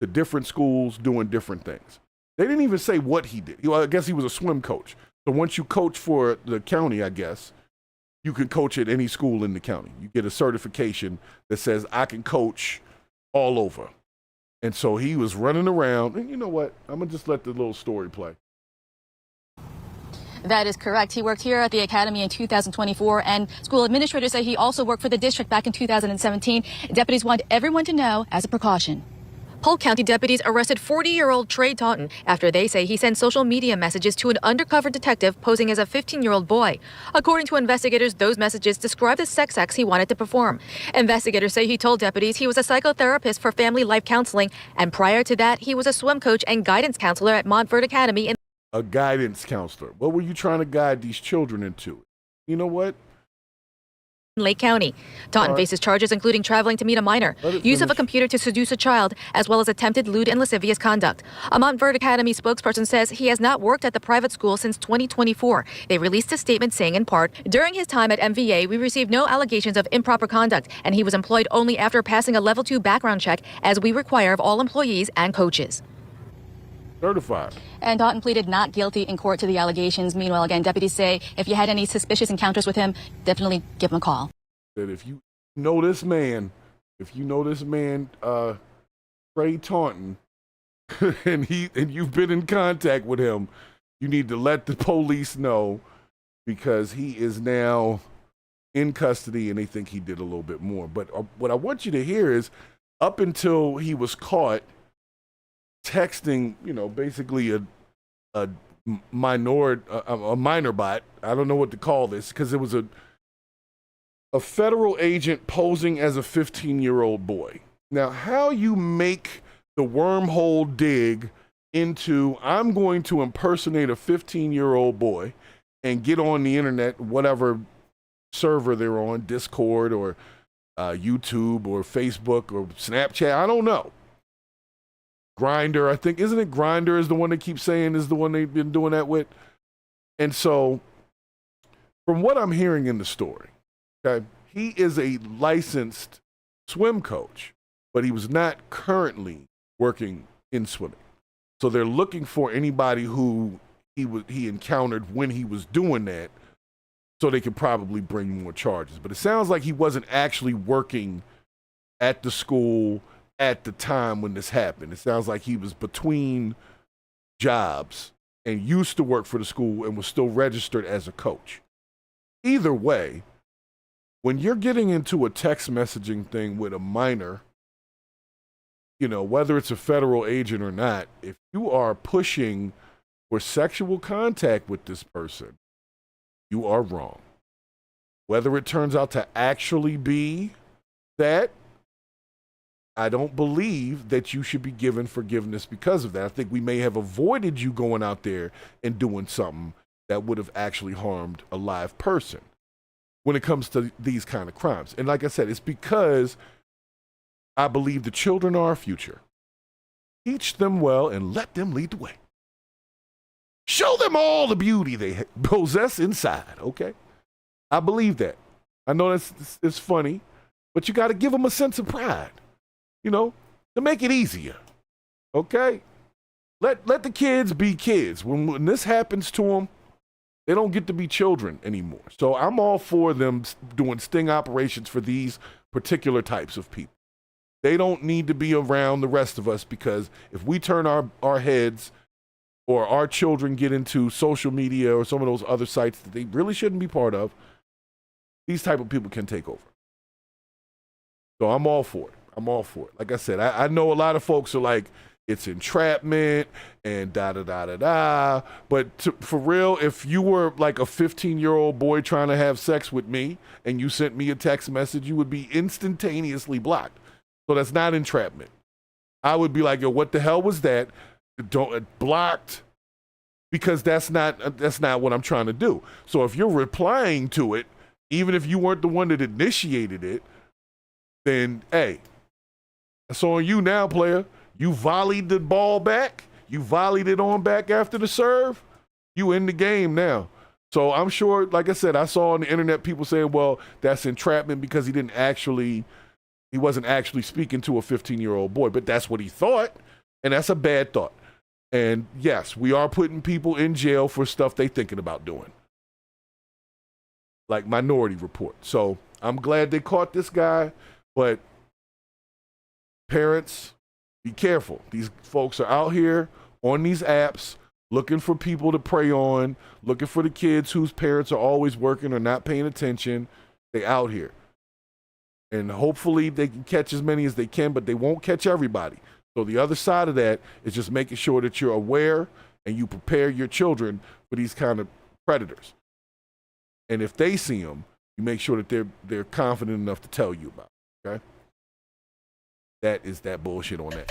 to different schools doing different things. They didn't even say what he did. Well, I guess he was a swim coach. So once you coach for the county, I guess, you can coach at any school in the county. You get a certification that says, I can coach all over. And so he was running around. And you know what? I'm going to just let the little story play. That is correct. He worked here at the academy in 2024, and school administrators say he also worked for the district back in 2017. Deputies want everyone to know as a precaution. Polk County deputies arrested 40-year-old Trey Taunton after they say he sent social media messages to an undercover detective posing as a 15-year-old boy. According to investigators, those messages describe the sex acts he wanted to perform. Investigators say he told deputies he was a psychotherapist for family life counseling, and prior to that, he was a swim coach and guidance counselor at Montverde Academy. A guidance counselor. What were you trying to guide these children into? You know what? Lake County. Taunton faces charges including traveling to meet a minor, use of a computer to seduce a child, as well as attempted lewd and lascivious conduct. A Montverde Academy spokesperson says he has not worked at the private school since 2024. They released a statement saying, in part, during his time at MVA, we received no allegations of improper conduct, and he was employed only after passing a level 2 background check, as we require of all employees and coaches. Certified. And Taunton pleaded not guilty in court to the allegations. Meanwhile, again, deputies say if you had any suspicious encounters with him, definitely give him a call. That if you know this man, Trey Taunton, and you've been in contact with him, you need to let the police know, because he is now in custody and they think he did a little bit more. But what I want you to hear is, up until he was caught texting, basically a minor bot. I don't know what to call this, because it was a federal agent posing as a 15-year-old boy. Now, how you make the wormhole dig into, I'm going to impersonate a 15-year-old boy and get on the internet, whatever server they're on, Discord or YouTube or Facebook or Snapchat, I don't know. Grindr, I think, isn't it Grindr is the one they keep saying is the one they've been doing that with? And so, from what I'm hearing in the story, okay, he is a licensed swim coach, but he was not currently working in swimming. So they're looking for anybody who he encountered when he was doing that, so they could probably bring more charges. But it sounds like he wasn't actually working at the school at the time when this happened. It sounds like he was between jobs and used to work for the school and was still registered as a coach. Either way, when you're getting into a text messaging thing with a minor, whether it's a federal agent or not, if you are pushing for sexual contact with this person, you are wrong. Whether it turns out to actually be that, I don't believe that you should be given forgiveness because of that. I think we may have avoided you going out there and doing something that would have actually harmed a live person when it comes to these kind of crimes. And like I said, it's because I believe the children are our future. Teach them well and let them lead the way. Show them all the beauty they possess inside, okay? I believe that. I know it's funny, but you got to give them a sense of pride. To make it easier, okay? Let the kids be kids. When this happens to them, they don't get to be children anymore. So I'm all for them doing sting operations for these particular types of people. They don't need to be around the rest of us, because if we turn our heads, or our children get into social media or some of those other sites that they really shouldn't be part of, these type of people can take over. So I'm all for it. Like I said, I know a lot of folks are like, it's entrapment and da-da-da-da-da. But for real, if you were like a 15-year-old boy trying to have sex with me and you sent me a text message, you would be instantaneously blocked. So that's not entrapment. I would be like, yo, what the hell was that? Blocked, because that's not what I'm trying to do. So if you're replying to it, even if you weren't the one that initiated it, then, hey, that's on you now, player. You volleyed the ball back. You volleyed it on back after the serve. You in the game now. So I'm sure, like I said, I saw on the internet people saying, well, that's entrapment because he wasn't actually speaking to a 15-year-old boy. But that's what he thought. And that's a bad thought. And yes, we are putting people in jail for stuff they thinking about doing. Like Minority Report. So I'm glad they caught this guy, but parents, be careful. These folks are out here on these apps looking for people to prey on, looking for the kids whose parents are always working or not paying attention. They out here. And hopefully they can catch as many as they can, but they won't catch everybody. So the other side of that is just making sure that you're aware and you prepare your children for these kind of predators. And if they see them, you make sure that they're confident enough to tell you about it, okay? That is that bullshit on that.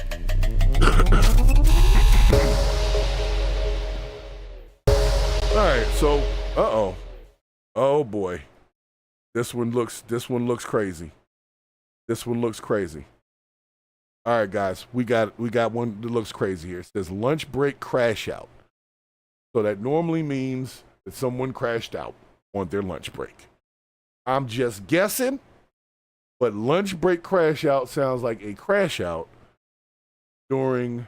All right, so oh boy, this one looks crazy. This one looks crazy. All right, guys, we got one that looks crazy here. It says lunch break crash out. So that normally means that someone crashed out on their lunch break. I'm just guessing, but lunch break crash out sounds like a crash out during.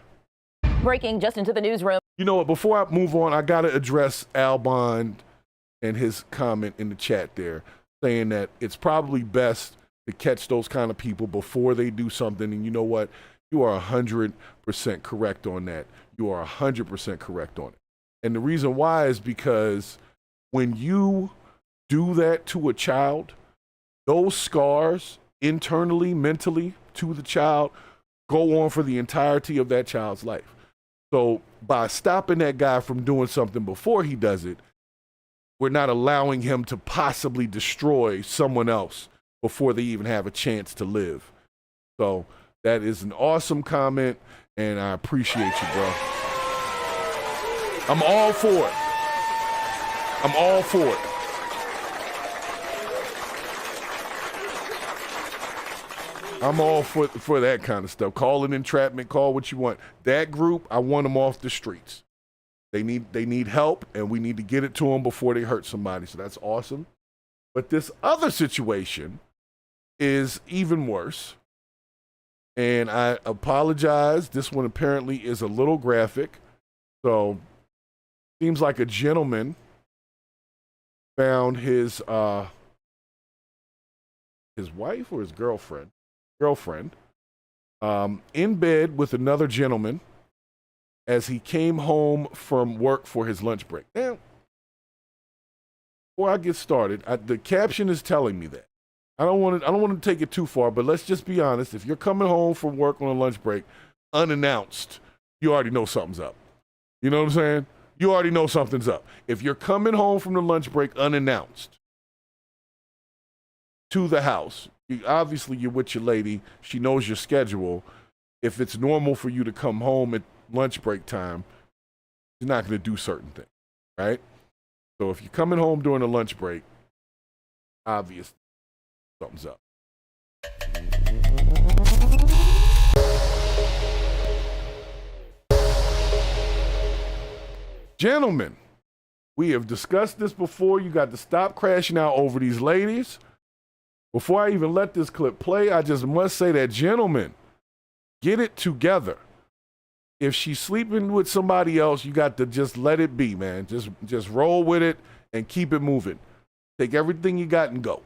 Breaking just into the newsroom. You know what? Before I move on, I got to address Al Bond and his comment in the chat there, saying that it's probably best to catch those kind of people before they do something. And you know what? You are 100% correct on that. You are 100% correct on it. And the reason why is because when you do that to a child, those scars internally, mentally to the child go on for the entirety of that child's life. So by stopping that guy from doing something before he does it, we're not allowing him to possibly destroy someone else before they even have a chance to live. So that is an awesome comment, and I appreciate you, bro. I'm all for it. I'm all for it. I'm all for that kind of stuff. Call it entrapment, call what you want. That group, I want them off the streets. They need help, and we need to get it to them before they hurt somebody. So that's awesome. But this other situation is even worse. And I apologize. This one apparently is a little graphic. So seems like a gentleman found his wife or his girlfriend in bed with another gentleman as he came home from work for his lunch break. Now, before I get started, the caption is telling me that. I don't want to take it too far, but let's just be honest. If you're coming home from work on a lunch break unannounced, you already know something's up. You know what I'm saying? You already know something's up. If you're coming home from the lunch break unannounced to the house, obviously you're with your lady. She knows your schedule. If it's normal for you to come home at lunch break time, she's not going to do certain things, right? So if you're coming home during a lunch break, obviously something's up. Gentlemen, we have discussed this before. You got to stop crashing out over these ladies. Before I even let this clip play, I just must say that, gentlemen, get it together. If she's sleeping with somebody else, you got to just let it be, man. Just roll with it and keep it moving. Take everything you got and go.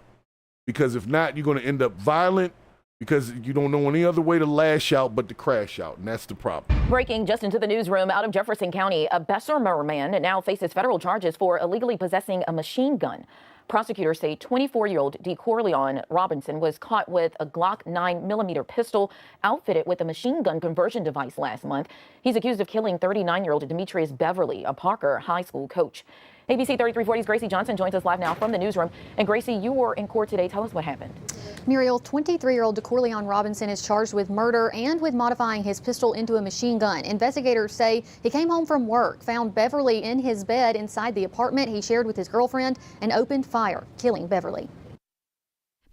Because if not, you're going to end up violent because you don't know any other way to lash out but to crash out, and that's the problem. Breaking just into the newsroom out of Jefferson County, a Bachelor man now faces federal charges for illegally possessing a machine gun. Prosecutors say 24-year-old DeCorleon Robinson was caught with a Glock 9mm pistol outfitted with a machine gun conversion device last month. He's accused of killing 39-year-old Demetrius Beverly, a Parker High School coach. ABC 3340's Gracie Johnson joins us live now from the newsroom. And Gracie, you were in court today. Tell us what happened. Muriel, 23-year-old DeCorleon Robinson is charged with murder and with modifying his pistol into a machine gun. Investigators say he came home from work, found Beverly in his bed inside the apartment he shared with his girlfriend, and opened fire, killing Beverly.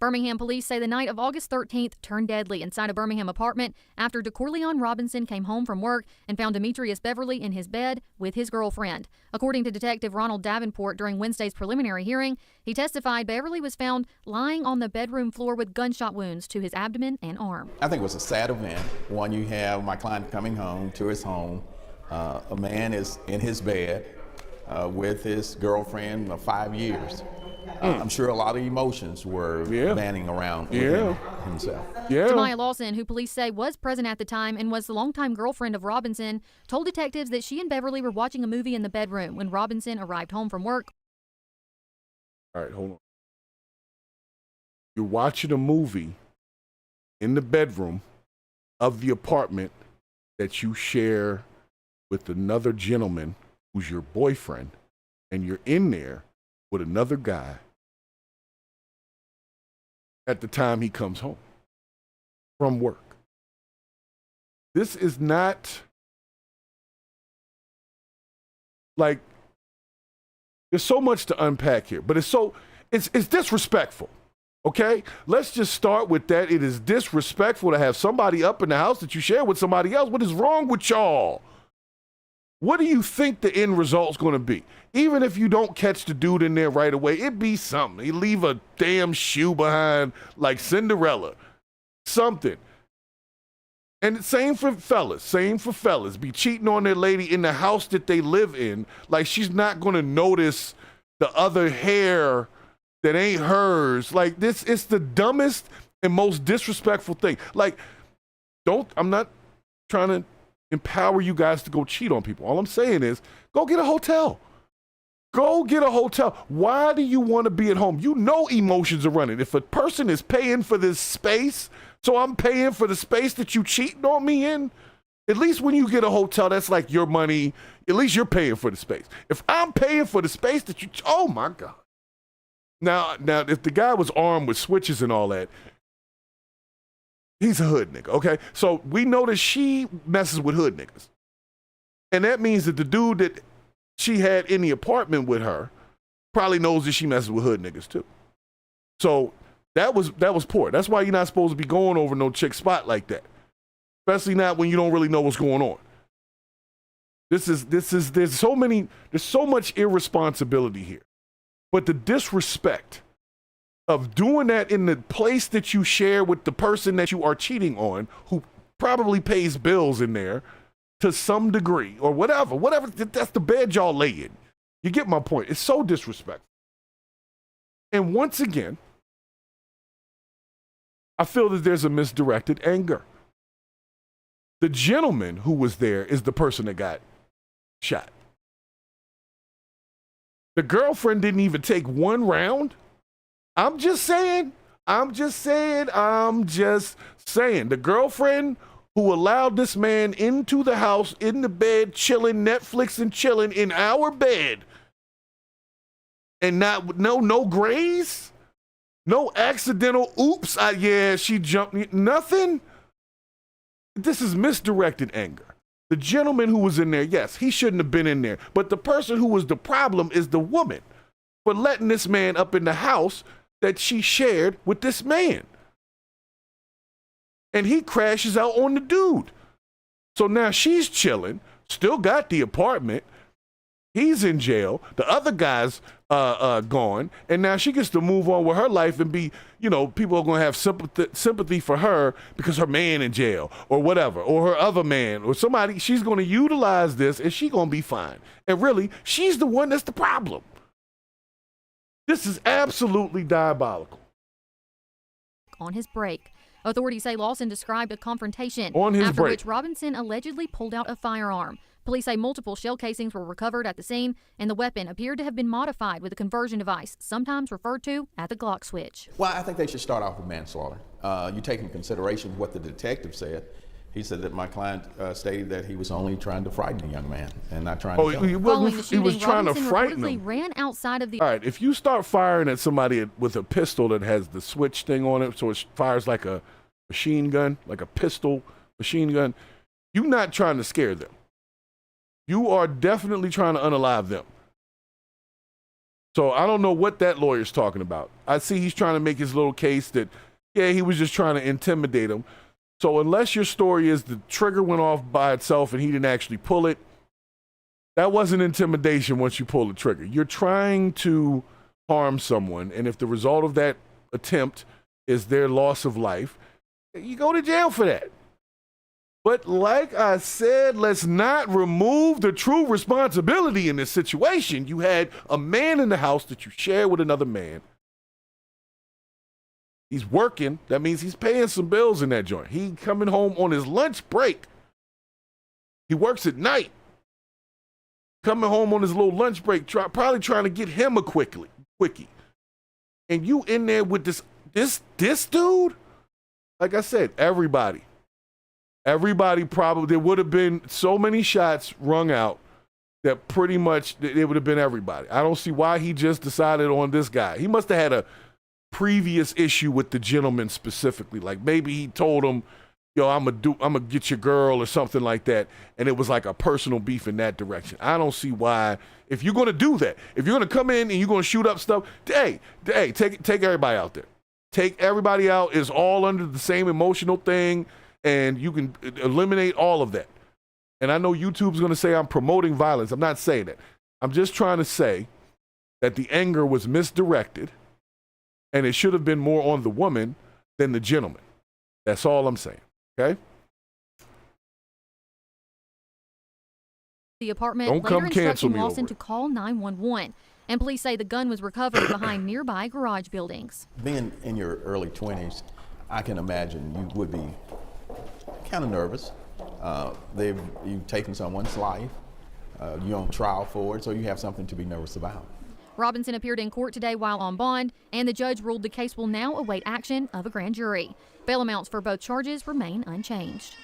Birmingham police say the night of August 13th turned deadly inside a Birmingham apartment after DeCourleon Robinson came home from work and found Demetrius Beverly in his bed with his girlfriend. According to Detective Ronald Davenport during Wednesday's preliminary hearing, he testified Beverly was found lying on the bedroom floor with gunshot wounds to his abdomen and arm. I think it was a sad event. One, you have my client coming home to his home. A man is in his bed with his girlfriend of 5 years. I'm sure a lot of emotions were banning around within himself. Jemiah Lawson, who police say was present at the time and was the longtime girlfriend of Robinson, told detectives that she and Beverly were watching a movie in the bedroom when Robinson arrived home from work. All right, hold on. You're watching a movie in the bedroom of the apartment that you share with another gentleman who's your boyfriend, and you're in there with another guy at the time he comes home from work. This is not like, there's so much to unpack here, but it's disrespectful. Okay, let's just start with that. It is disrespectful to have somebody up in the house that you share with somebody else. What is wrong with y'all? What do you think the end result's going to be? Even if you don't catch the dude in there right away, it be something. You leave a damn shoe behind like Cinderella. Something. And same for fellas. Be cheating on their lady in the house that they live in. Like, she's not going to notice the other hair that ain't hers. Like, this, it's the dumbest and most disrespectful thing. Like, I'm not trying to empower you guys to go cheat on people. All I'm saying is, go get a hotel. Go get a hotel. Why do you want to be at home? You know emotions are running. If a person is paying for this space, so I'm paying for the space that you cheating on me in, at least when you get a hotel, that's like your money. At least you're paying for the space. If I'm paying for the space that you, oh my God. Now, if the guy was armed with switches and all that, he's a hood nigga, okay? So we know that she messes with hood niggas. And that means that the dude that she had in the apartment with her probably knows that she messes with hood niggas too. So that was poor. That's why you're not supposed to be going over no chick spot like that. Especially not when you don't really know what's going on. There's so much irresponsibility here. But the disrespect of doing that in the place that you share with the person that you are cheating on, who probably pays bills in there to some degree, or whatever, that's the bed y'all lay in. You get my point. It's so disrespectful. And once again, I feel that there's a misdirected anger. The gentleman who was there is the person that got shot. The girlfriend didn't even take one round. I'm just saying. The girlfriend who allowed this man into the house, in the bed, chilling, Netflix and chilling in our bed, and no graze, no accidental oops, she jumped, nothing. This is misdirected anger. The gentleman who was in there, yes, he shouldn't have been in there. But the person who was the problem is the woman for letting this man up in the house that she shared with this man. And he crashes out on the dude. So now she's chilling, still got the apartment. He's in jail. The other guy's gone. And now she gets to move on with her life and be, people are going to have sympathy for her because her man in jail or whatever, or her other man or somebody. She's going to utilize this and she's going to be fine. And really, she's the one that's the problem. This is absolutely diabolical. On his break, authorities say Lawson described a confrontation after which Robinson allegedly pulled out a firearm. Police say multiple shell casings were recovered at the scene, and the weapon appeared to have been modified with a conversion device, sometimes referred to as the Glock switch. Well, I think they should start off with manslaughter. You take into consideration what the detective said. He said that my client stated that he was only trying to frighten the young man and not trying to kill him. Following the shooting, he was trying to frighten reportedly him. ran outside of the... All right, if you start firing at somebody with a pistol that has the switch thing on it, so it fires like a machine gun, like a pistol machine gun, you're not trying to scare them. You are definitely trying to unalive them. So I don't know what that lawyer's talking about. I see he's trying to make his little case that, yeah, he was just trying to intimidate him. So unless your story is the trigger went off by itself and he didn't actually pull it, that wasn't intimidation once you pull the trigger. You're trying to harm someone, and if the result of that attempt is their loss of life, you go to jail for that. But like I said, let's not remove the true responsibility in this situation. You had a man in the house that you share with another man. He's working. That means he's paying some bills in that joint. He coming home on his lunch break. He works at night. Coming home on his little lunch break, probably trying to get him a quickie. And you in there with this dude? Like I said, everybody probably, there would have been so many shots rung out that pretty much it would have been everybody. I don't see why he just decided on this guy. He must have had a previous issue with the gentleman specifically. Like maybe he told him, yo, I'm gonna get your girl or something like that. And it was like a personal beef in that direction. I don't see why, if you're gonna do that, if you're gonna come in and you're gonna shoot up stuff, hey, take everybody out there. Take everybody out. It's all under the same emotional thing, and you can eliminate all of that. And I know YouTube's gonna say I'm promoting violence. I'm not saying that. I'm just trying to say that the anger was misdirected, and it should have been more on the woman than the gentleman. That's all I'm saying. Okay? The apartment Don't later come cancel instructing me Lawson over to call 911. And police say the gun was recovered behind nearby garage buildings. Being in your early 20s, I can imagine you would be kind of nervous. You've taken someone's life. You're on trial for it, so you have something to be nervous about. Robinson appeared in court today while on bond, and the judge ruled the case will now await action of a grand jury. Bail amounts for both charges remain unchanged.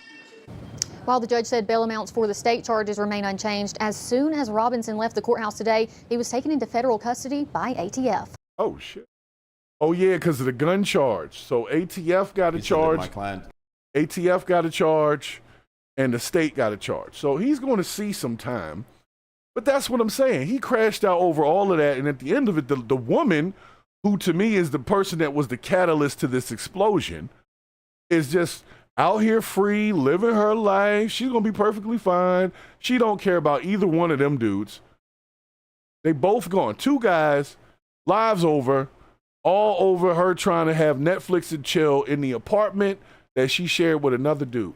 While the judge said bail amounts for the state charges remain unchanged, as soon as Robinson left the courthouse today, he was taken into federal custody by ATF. Oh, shit. Oh, yeah, because of the gun charge. So ATF got a charge. ATF got a charge, and the state got a charge. So he's going to see some time. But that's what I'm saying. He crashed out over all of that, and at the end of it, the woman, who to me is the person that was the catalyst to this explosion, is just out here free, living her life. She's going to be perfectly fine. She don't care about either one of them dudes. They both gone. Two guys, lives over, all over her trying to have Netflix and chill in the apartment that she shared with another dude.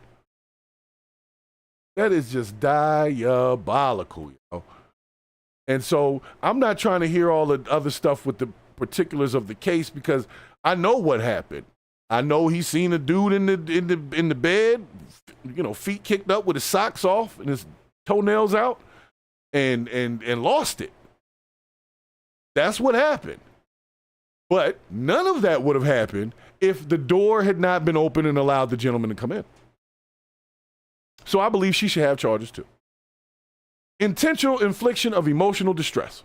That is just diabolical, you know. And so I'm not trying to hear all the other stuff with the particulars of the case, because I know what happened. I know he's seen a dude in the bed, you know, feet kicked up with his socks off and his toenails out, and lost it. That's what happened. But none of that would have happened if the door had not been open and allowed the gentleman to come in. So I believe she should have charges too. Intentional infliction of emotional distress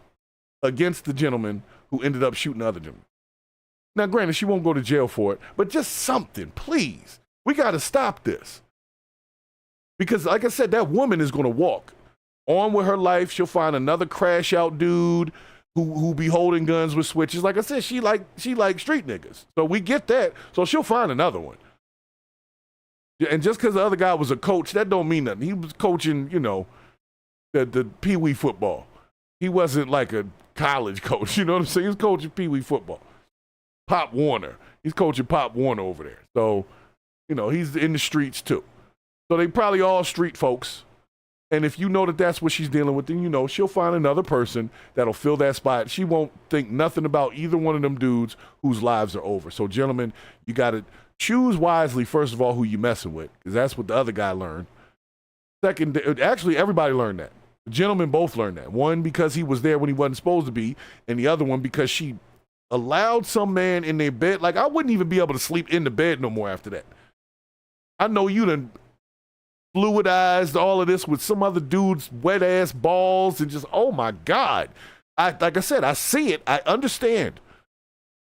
against the gentleman who ended up shooting the other gentleman. Now, granted, she won't go to jail for it, but just something, please. We got to stop this. Because like I said, that woman is going to walk on with her life. She'll find another crash out dude who be holding guns with switches. Like I said, she like street niggas. So we get that. So she'll find another one. And just because the other guy was a coach, that don't mean nothing. He was coaching, you know, the Pee-wee football. He wasn't like a college coach, you know what I'm saying? He was coaching Pee-wee football. Pop Warner. He's coaching Pop Warner over there. So, you know, he's in the streets too. So they probably all street folks. And if you know that that's what she's dealing with, then you know she'll find another person that'll fill that spot. She won't think nothing about either one of them dudes whose lives are over. So, gentlemen, you got to choose wisely, first of all, who you messing with, because that's what the other guy learned. Second, actually, everybody learned that. The gentlemen both learned that. One, because he was there when he wasn't supposed to be, and the other one, because she allowed some man in their bed. Like, I wouldn't even be able to sleep in the bed no more after that. I know you done fluidized all of this with some other dude's wet ass balls and just, oh my God. Like I said, I see it. I understand.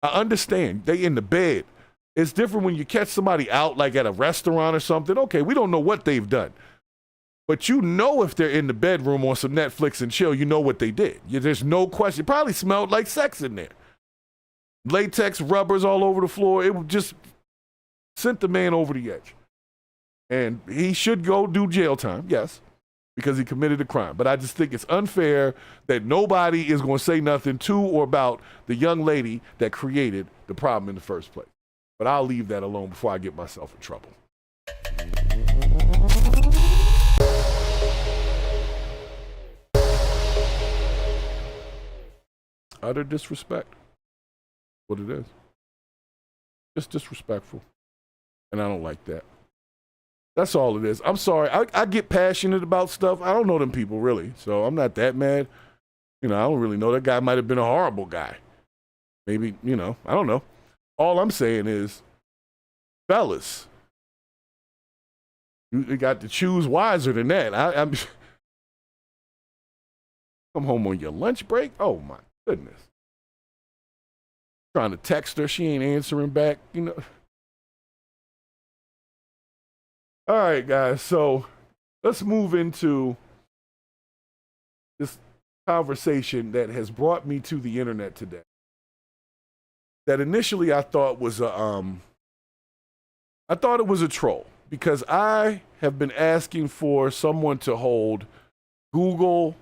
They in the bed. It's different when you catch somebody out, like at a restaurant or something. Okay, we don't know what they've done. But you know if they're in the bedroom on some Netflix and chill, you know what they did. There's no question. It probably smelled like sex in there. Latex rubbers all over the floor. It just sent the man over the edge. And he should go do jail time, yes, because he committed a crime. But I just think it's unfair that nobody is going to say nothing to or about the young lady that created the problem in the first place. But I'll leave that alone before I get myself in trouble. Utter disrespect. What it is. Just disrespectful. And I don't like that. That's all it is. I'm sorry. I get passionate about stuff. I don't know them people really, so I'm not that mad. I don't really know. That guy might have been a horrible guy. Maybe, I don't know. All I'm saying is, fellas, you got to choose wiser than that. I'm come home on your lunch break? Oh, my goodness. Trying to text her. She ain't answering back, All right, guys. So let's move into this conversation that has brought me to the internet today. That initially I thought was I thought it was a troll, because I have been asking for someone to hold Google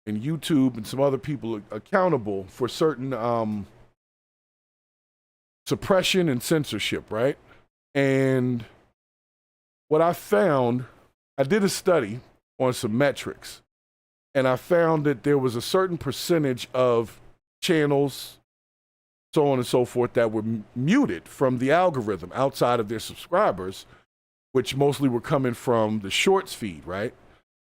and YouTube and some other people accountable for certain suppression and censorship, right? And what I found, I did a study on some metrics, and I found that there was a certain percentage of channels, so on and so forth, that were muted from the algorithm outside of their subscribers, which mostly were coming from the shorts feed, right?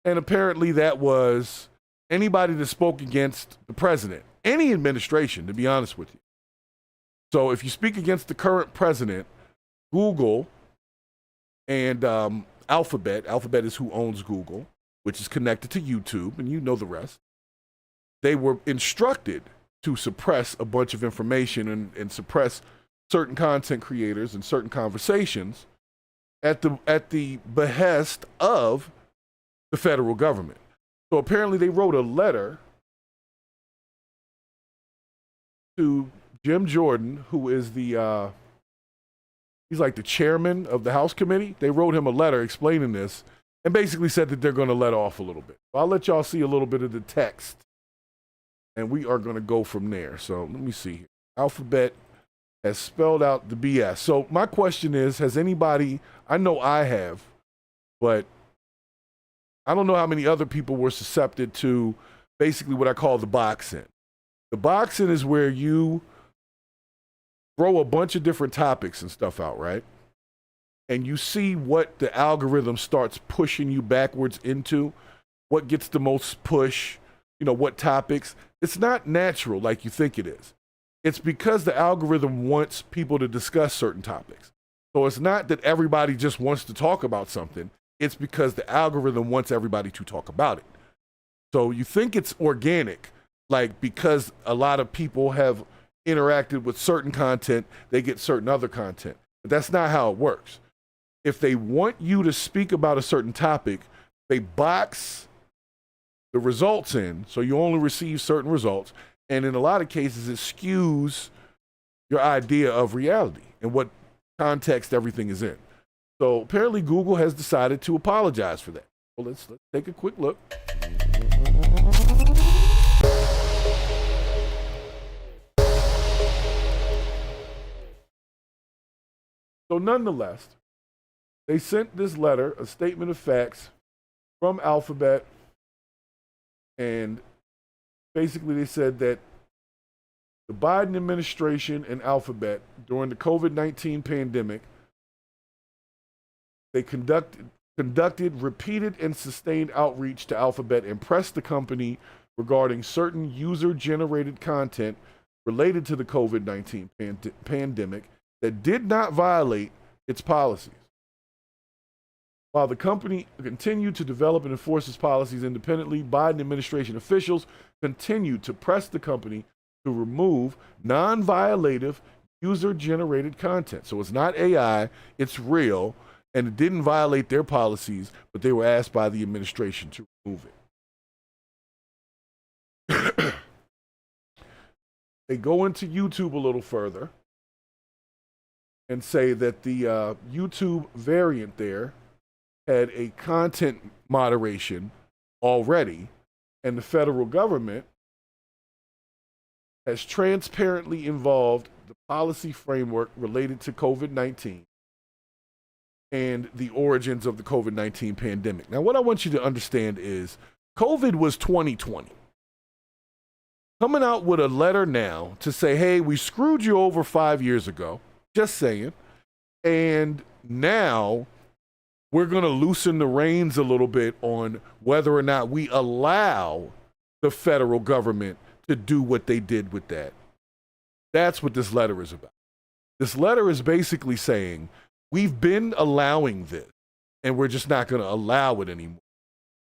And apparently that was anybody that spoke against the president, any administration, to be honest with you. So if you speak against the current president, Google and Alphabet is who owns Google, which is connected to YouTube, and you know the rest. They were instructed to suppress a bunch of information and suppress certain content creators and certain conversations at the behest of the federal government. So apparently they wrote a letter to Jim Jordan, who is he's like the chairman of the House committee. They wrote him a letter explaining this and basically said that they're going to let off a little bit. So I'll let y'all see a little bit of the text, and we are going to go from there. So let me see. Alphabet has spelled out the BS. So my question is, has anybody, I know I have, but I don't know how many other people were susceptible to basically what I call the box-in. The box-in is where you throw a bunch of different topics and stuff out, right? And you see what the algorithm starts pushing you backwards into, what gets the most push, what topics. It's not natural like you think it is. It's because the algorithm wants people to discuss certain topics. So it's not that everybody just wants to talk about something. It's because the algorithm wants everybody to talk about it. So you think it's organic, like because a lot of people have interacted with certain content, they get certain other content. But that's not how it works. If they want you to speak about a certain topic, they box the results in, so you only receive certain results. And in a lot of cases, it skews your idea of reality and what context everything is in. So apparently Google has decided to apologize for that. Well, let's take a quick look. So nonetheless, they sent this letter, a statement of facts from Alphabet, and basically they said that the Biden administration and Alphabet during the COVID-19 pandemic, they conducted repeated and sustained outreach to Alphabet and pressed the company regarding certain user-generated content related to the COVID-19 pandemic that did not violate its policies. While the company continued to develop and enforce its policies independently, Biden administration officials continued to press the company to remove non-violative user-generated content. So it's not AI, it's real. and it didn't violate their policies, but they were asked by the administration to remove it. They go into YouTube a little further and say that the YouTube variant there had a content moderation already, and the federal government has transparently involved the policy framework related to COVID-19 and the origins of the COVID-19 pandemic. Now, what I want you to understand is COVID was 2020. Coming out with a letter now to say, hey, we screwed you over 5 years ago, just saying, and now we're going to loosen the reins a little bit on whether or not we allow the federal government to do what they did with that. That's what this letter is about. This letter is basically saying, we've been allowing this, and we're just not going to allow it anymore.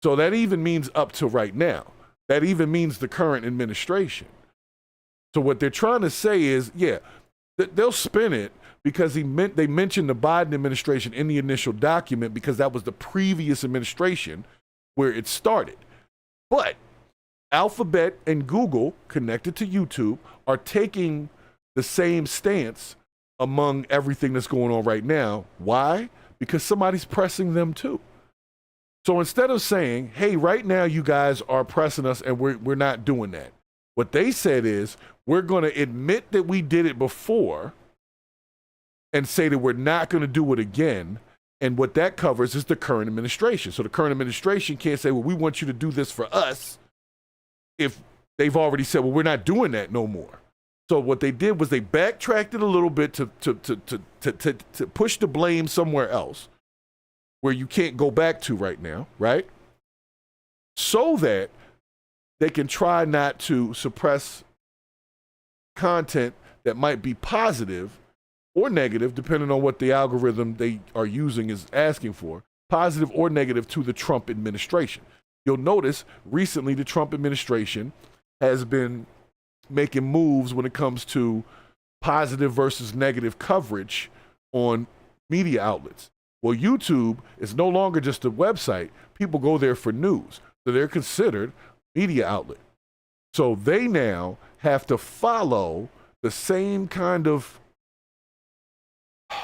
So that even means up to right now. That even means the current administration. So what they're trying to say is, yeah, they'll spin it because they mentioned the Biden administration in the initial document because that was the previous administration where it started. But Alphabet and Google, connected to YouTube, are taking the same stance among everything that's going on right now. Why? Because somebody's pressing them too. So instead of saying, hey, right now you guys are pressing us and we're not doing that, what they said is, we're going to admit that we did it before and say that we're not going to do it again. And what that covers is the current administration. So the current administration can't say, well, we want you to do this for us, if they've already said, well, we're not doing that no more. So what they did was they backtracked it a little bit to push the blame somewhere else where you can't go back to right now, right? So that they can try not to suppress content that might be positive or negative, depending on what the algorithm they are using is asking for, positive or negative to the Trump administration. You'll notice recently the Trump administration has been making moves when it comes to positive versus negative coverage on media outlets. Well, YouTube is no longer just a website. People go there for news. So they're considered media outlet. So they now have to follow the same kind of, I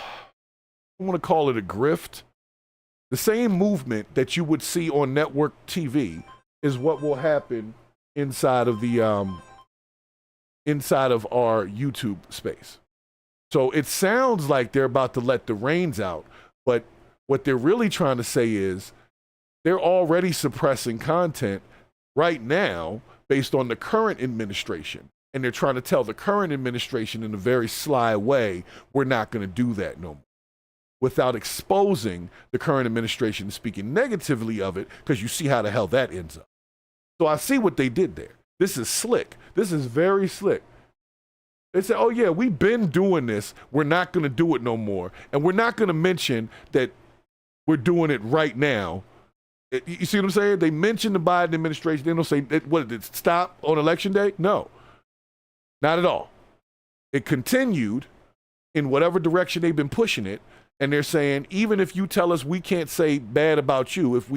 want to call it a grift. The same movement that you would see on network TV is what will happen inside of the inside of our YouTube space. So it sounds like they're about to let the reins out, but what they're really trying to say is they're already suppressing content right now based on the current administration. And they're trying to tell the current administration in a very sly way, we're not going to do that no more, without exposing the current administration speaking negatively of it, because you see how the hell that ends up. So I see what they did there. This is slick. This is very slick. They said, oh yeah, we've been doing this. We're not going to do it no more. And we're not going to mention that we're doing it right now. You see what I'm saying? They mention the Biden administration. They don't say, what, did it stop on election day? No, not at all. It continued in whatever direction they've been pushing it. And they're saying, even if you tell us we can't say bad about you, if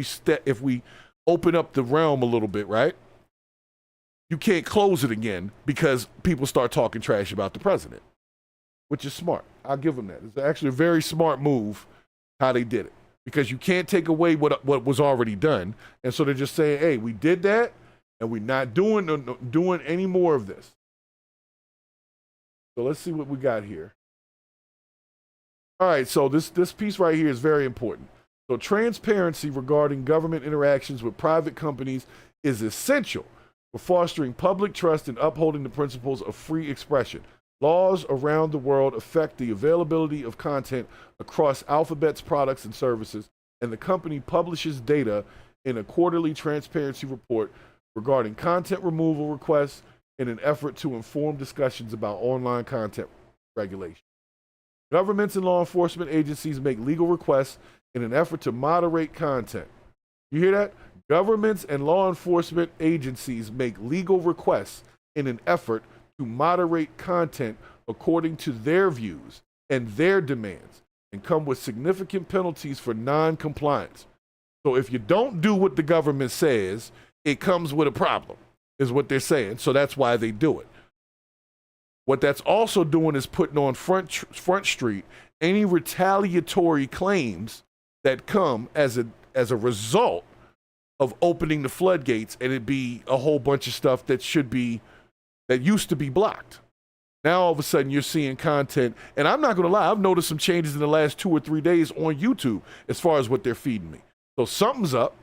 we open up the realm a little bit, right? You can't close it again because people start talking trash about the president, which is smart. I'll give them that. It's actually a very smart move how they did it, because you can't take away what was already done. And so they're just saying, hey, we did that and we're not doing any more of this. So let's see what we got here. All right, so this piece right here is very important. So transparency regarding government interactions with private companies is essential for fostering public trust and upholding the principles of free expression. Laws around the world affect the availability of content across Alphabet's products and services, and the company publishes data in a quarterly transparency report regarding content removal requests in an effort to inform discussions about online content regulation. Governments and law enforcement agencies make legal requests in an effort to moderate content. You hear that? Governments and law enforcement agencies make legal requests in an effort to moderate content according to their views and their demands. and come with significant penalties for non-compliance. So if you don't do what the government says, it comes with a problem, is what they're saying. So that's why they do it. What that's also doing is putting on Front Street any retaliatory claims that come as a result of opening the floodgates, and it be a whole bunch of stuff that used to be blocked. Now all of a sudden you're seeing content, and I'm not gonna lie, I've noticed some changes in the last 2 or 3 days on YouTube as far as what they're feeding me. So something's up.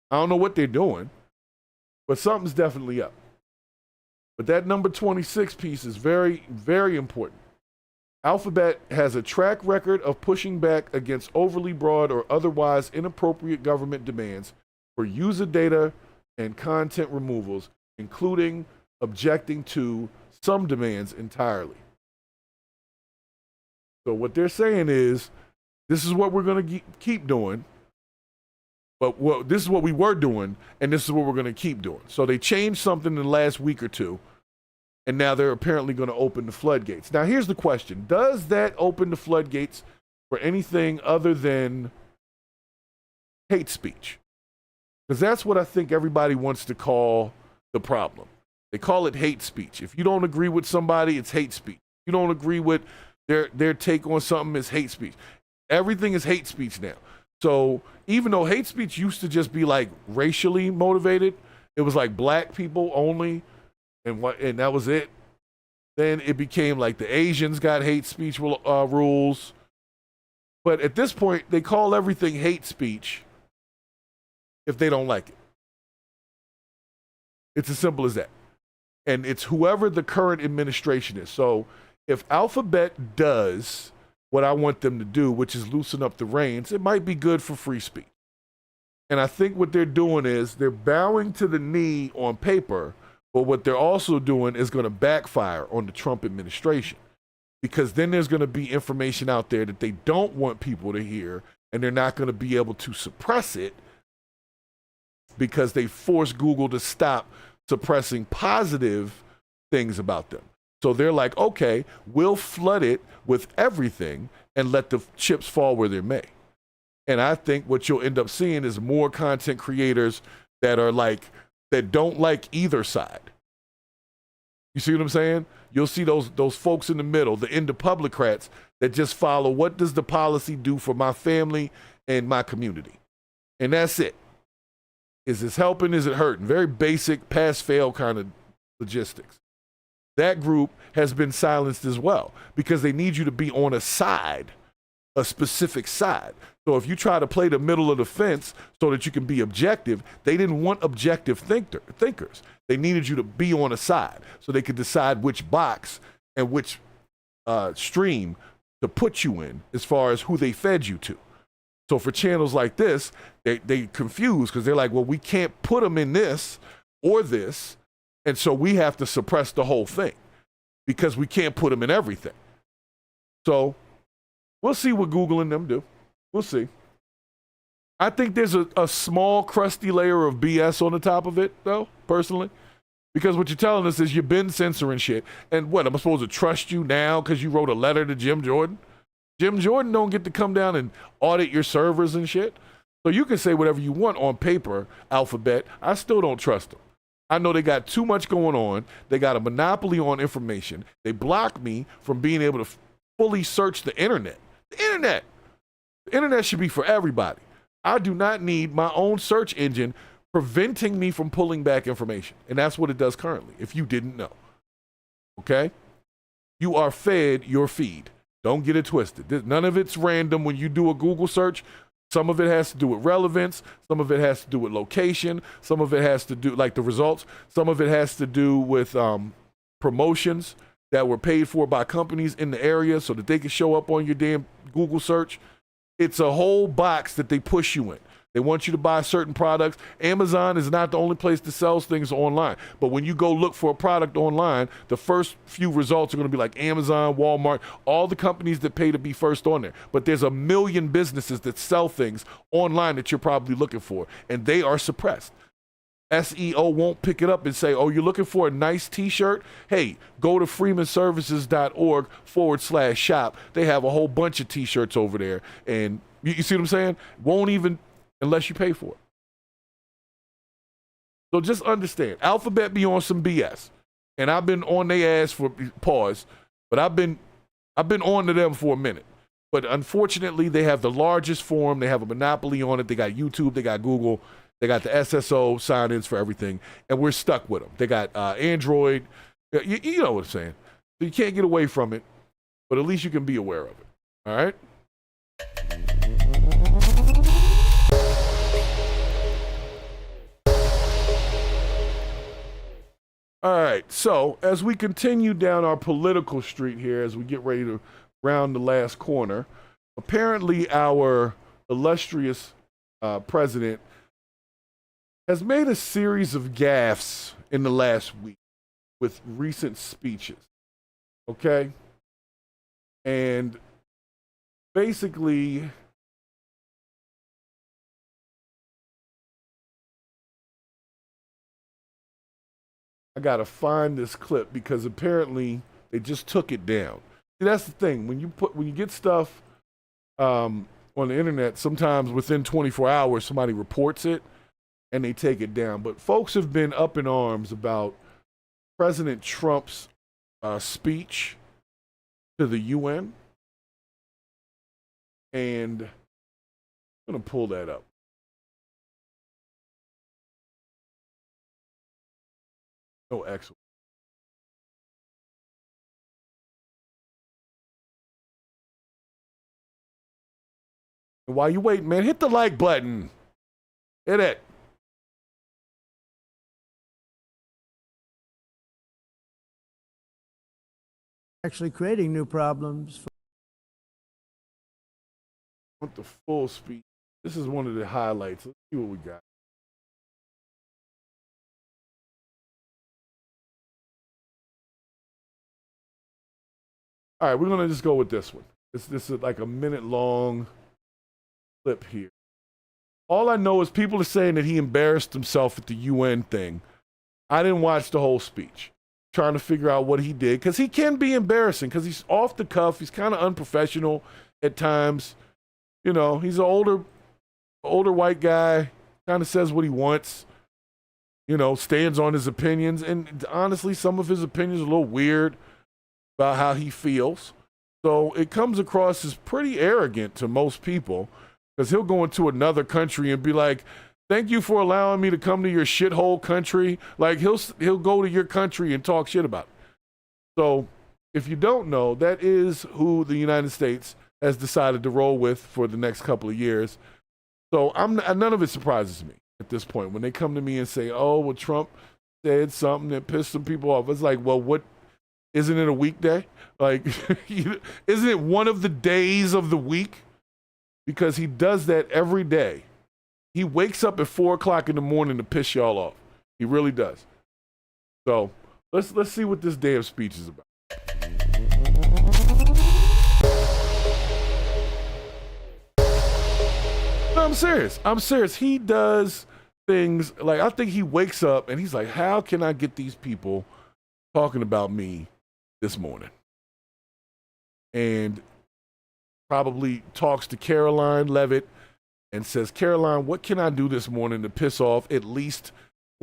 I don't know what they're doing, but something's definitely up. But that number 26 piece is very, very important. Alphabet has a track record of pushing back against overly broad or otherwise inappropriate government demands for user data and content removals, including objecting to some demands entirely. So what they're saying is, this is what we're going to keep doing, but this is what we were doing, and this is what we're going to keep doing. So they changed something in the last week or two, and now they're apparently going to open the floodgates. Now here's the question. Does that open the floodgates for anything other than hate speech? Because that's what I think everybody wants to call the problem. They call it hate speech. If you don't agree with somebody, it's hate speech. If you don't agree with their take on something, it's hate speech. Everything is hate speech now. So even though hate speech used to just be like racially motivated, it was like black people only, and that was it. Then it became like the Asians got hate speech rules. But at this point, they call everything hate speech if they don't like it. It's as simple as that. And it's whoever the current administration is. So if Alphabet does what I want them to do, which is loosen up the reins, it might be good for free speech. And I think what they're doing is they're bowing to the knee on paper, but what they're also doing is going to backfire on the Trump administration, because then there's going to be information out there that they don't want people to hear, and they're not going to be able to suppress it because they force Google to stop suppressing positive things about them. So they're like, okay, we'll flood it with everything and let the chips fall where they may. And I think what you'll end up seeing is more content creators that don't like either side. You see what I'm saying? You'll see those folks in the middle, the Indepublicrats, that just follow, what does the policy do for my family and my community? And that's it. Is this helping? Is it hurting? Very basic pass-fail kind of logistics. That group has been silenced as well because they need you to be on a side, a specific side. So if you try to play the middle of the fence so that you can be objective, they didn't want objective thinkers. They needed you to be on a side so they could decide which box and which stream to put you in as far as who they fed you to. So for channels like this, they confuse because they're like, well, we can't put them in this or this, and so we have to suppress the whole thing because we can't put them in everything. So we'll see what Google and them do. We'll see. I think there's a small crusty layer of BS on the top of it, though, personally, because what you're telling us is you've been censoring shit. And what, am I supposed to trust you now because you wrote a letter to Jim Jordan? Jim Jordan don't get to come down and audit your servers and shit. So you can say whatever you want on paper, Alphabet. I still don't trust them. I know they got too much going on. They got a monopoly on information. They block me from being able to fully search the internet. The internet should be for everybody. I do not need my own search engine preventing me from pulling back information. And that's what it does currently, if you didn't know. Okay? You are fed your feed. Don't get it twisted. None of it's random when you do a Google search. Some of it has to do with relevance. Some of it has to do with location. Some of it has to do, like the results. Some of it has to do with promotions that were paid for by companies in the area so that they can show up on your damn Google search. It's a whole box that they push you in. They want you to buy certain products. Amazon is not the only place that sells things online. But when you go look for a product online, the first few results are going to be like Amazon, Walmart, all the companies that pay to be first on there. But there's 1 million businesses that sell things online that you're probably looking for, and they are suppressed. SEO won't pick it up and say, oh, you're looking for a nice t-shirt? Hey, go to freemanservices.org/shop. They have a whole bunch of t-shirts over there. And you see what I'm saying? Won't even unless you pay for it. So just understand, Alphabet be on some BS. And I've been on their ass for pause, but I've been on to them for a minute. But unfortunately, they have the largest forum. They have a monopoly on it. They got YouTube. They got Google. They got the SSO sign-ins for everything. And we're stuck with them. They got Android. You know what I'm saying. So you can't get away from it, but at least you can be aware of it. All right? All right, so as we continue down our political street here, as we get ready to round the last corner, apparently our illustrious president has made a series of gaffes in the last week with recent speeches, okay? And basically, I gotta find this clip because apparently they just took it down. See, that's the thing. When you get stuff on the internet, sometimes within 24 hours somebody reports it and they take it down. But folks have been up in arms about President Trump's speech to the UN, and I'm gonna pull that up. Oh, excellent. And while you wait, man, hit the like button. Hit it. Actually creating new problems. I want the full speech. This is one of the highlights. Let's see what we got. All right, we're going to just go with this one. This is like a minute-long clip here. All I know is people are saying that he embarrassed himself at the UN thing. I didn't watch the whole speech. Trying to figure out what he did, because he can be embarrassing, because he's off the cuff. He's kind of unprofessional at times. You know, he's an older white guy, kind of says what he wants, you know, stands on his opinions. And honestly, some of his opinions are a little weird about how he feels. So it comes across as pretty arrogant to most people, because he'll go into another country and be like, thank you for allowing me to come to your shithole country. Like he'll go to your country and talk shit about it. So if you don't know, that is who the United States has decided to roll with for the next couple of years. So none of it surprises me at this point. When they come to me and say, oh, well, Trump said something that pissed some people off. It's like, well, what? Isn't it a weekday? Like, isn't it one of the days of the week? Because he does that every day. He wakes up at 4 o'clock in the morning to piss y'all off. He really does. So let's see what this damn speech is about. No, I'm serious. He does things like, I think he wakes up and he's like, how can I get these people talking about me this morning? And probably talks to Caroline Levitt and says, Caroline, what can I do this morning to piss off at least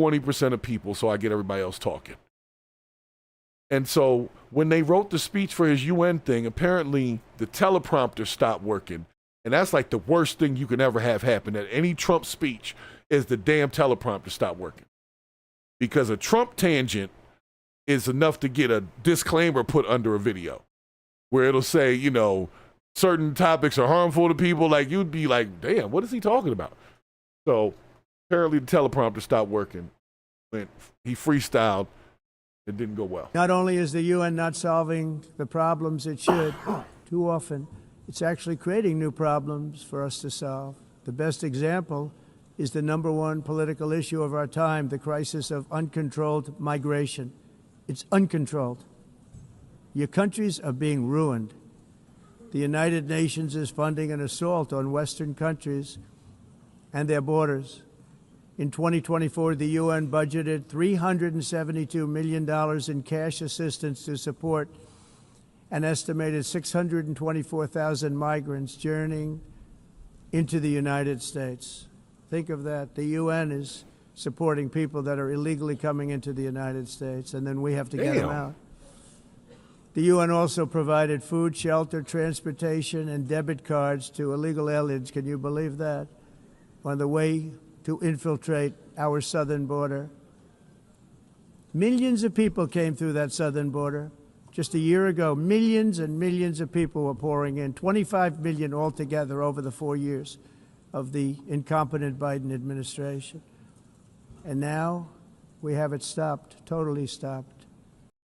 20% of people so I get everybody else talking? And so when they wrote the speech for his UN thing, apparently the teleprompter stopped working. And that's like the worst thing you can ever have happen at any Trump speech, is the damn teleprompter stop working. Because a Trump tangent is enough to get a disclaimer put under a video where it'll say, you know, certain topics are harmful to people. Like, you'd be like, damn, what is he talking about? So apparently the teleprompter stopped working when he freestyled. It didn't go well. Not only is the UN not solving the problems it should, too often, it's actually creating new problems for us to solve. The best example is the #1 political issue of our time, the crisis of uncontrolled migration. It's uncontrolled. Your countries are being ruined. The United Nations is funding an assault on Western countries and their borders. In 2024, the UN budgeted $372 million in cash assistance to support an estimated 624,000 migrants journeying into the United States. Think of that. The UN is supporting people that are illegally coming into the United States, and then we have to get them out. The UN also provided food, shelter, transportation, and debit cards to illegal aliens. Can you believe that? On the way to infiltrate our southern border. Millions of people came through that southern border. Just a year ago, millions and millions of people were pouring in, 25 million altogether over the 4 years of the incompetent Biden administration. And now we have it stopped, totally stopped.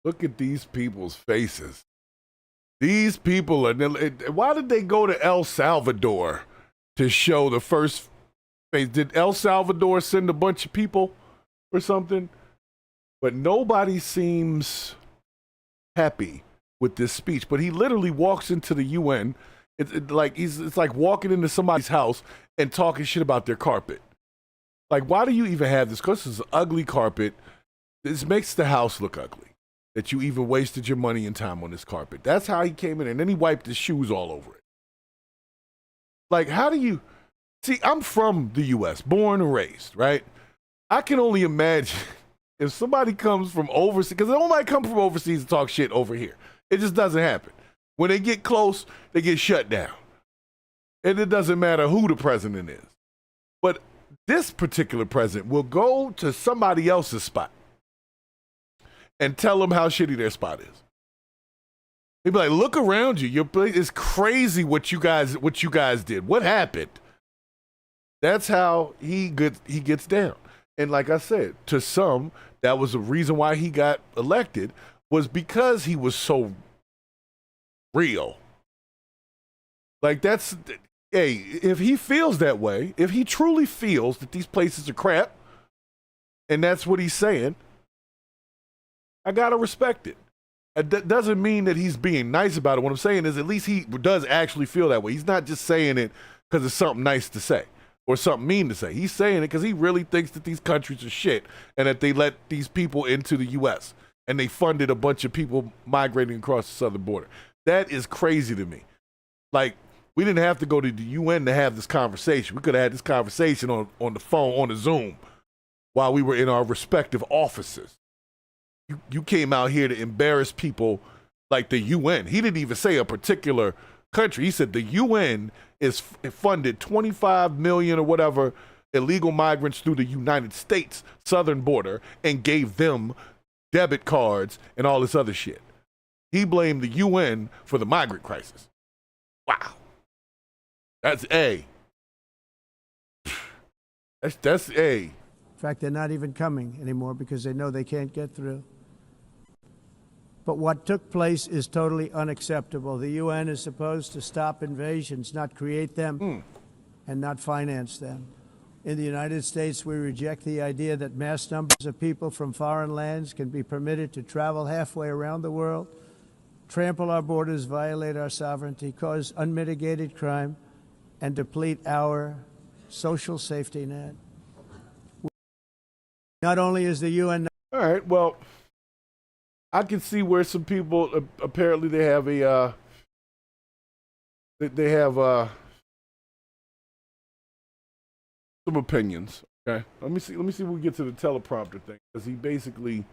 Look at these people's faces. These people are, why did they go to El Salvador to show the first face? Did El Salvador send a bunch of people or something? But nobody seems happy with this speech. But he literally walks into the UN. It's like walking into somebody's house and talking shit about their carpet. Like, why do you even have this? Because this is an ugly carpet. This makes the house look ugly. That you even wasted your money and time on this carpet. That's how he came in, and then he wiped his shoes all over it. Like, how do you... See, I'm from the U.S., born and raised, right? I can only imagine if somebody comes from overseas, because nobody comes from overseas and talk shit over here. It just doesn't happen. When they get close, they get shut down. And it doesn't matter who the president is. But this particular president will go to somebody else's spot and tell them how shitty their spot is. He'd be like, look around you. Your place is crazy what you guys did. What happened? That's how he gets down. And like I said, to some, that was the reason why he got elected, was because he was so real. Like, that's, hey, if he feels that way, if he truly feels that these places are crap, and that's what he's saying, I gotta respect it. That doesn't mean that he's being nice about it. What I'm saying is, at least he does actually feel that way. He's not just saying it because it's something nice to say or something mean to say. He's saying it because he really thinks that these countries are shit and that they let these people into the U.S. and they funded a bunch of people migrating across the southern border. That is crazy to me. Like, we didn't have to go to the UN to have this conversation. We could have had this conversation on the phone, on the Zoom, while we were in our respective offices. You came out here to embarrass people like the UN. He didn't even say a particular country. He said the UN is funded 25 million or whatever illegal migrants through the United States southern border and gave them debit cards and all this other shit. He blamed the UN for the migrant crisis. Wow. That's A. That's A. In fact, they're not even coming anymore because they know they can't get through. But what took place is totally unacceptable. The UN is supposed to stop invasions, not create them, and not finance them. In the United States, we reject the idea that mass numbers of people from foreign lands can be permitted to travel halfway around the world, trample our borders, violate our sovereignty, cause unmitigated crime, and deplete our social safety net. Not only is the UN... All right, well, I can see where some people, apparently they have some opinions. Okay, let me see if we get to the teleprompter thing, because he basically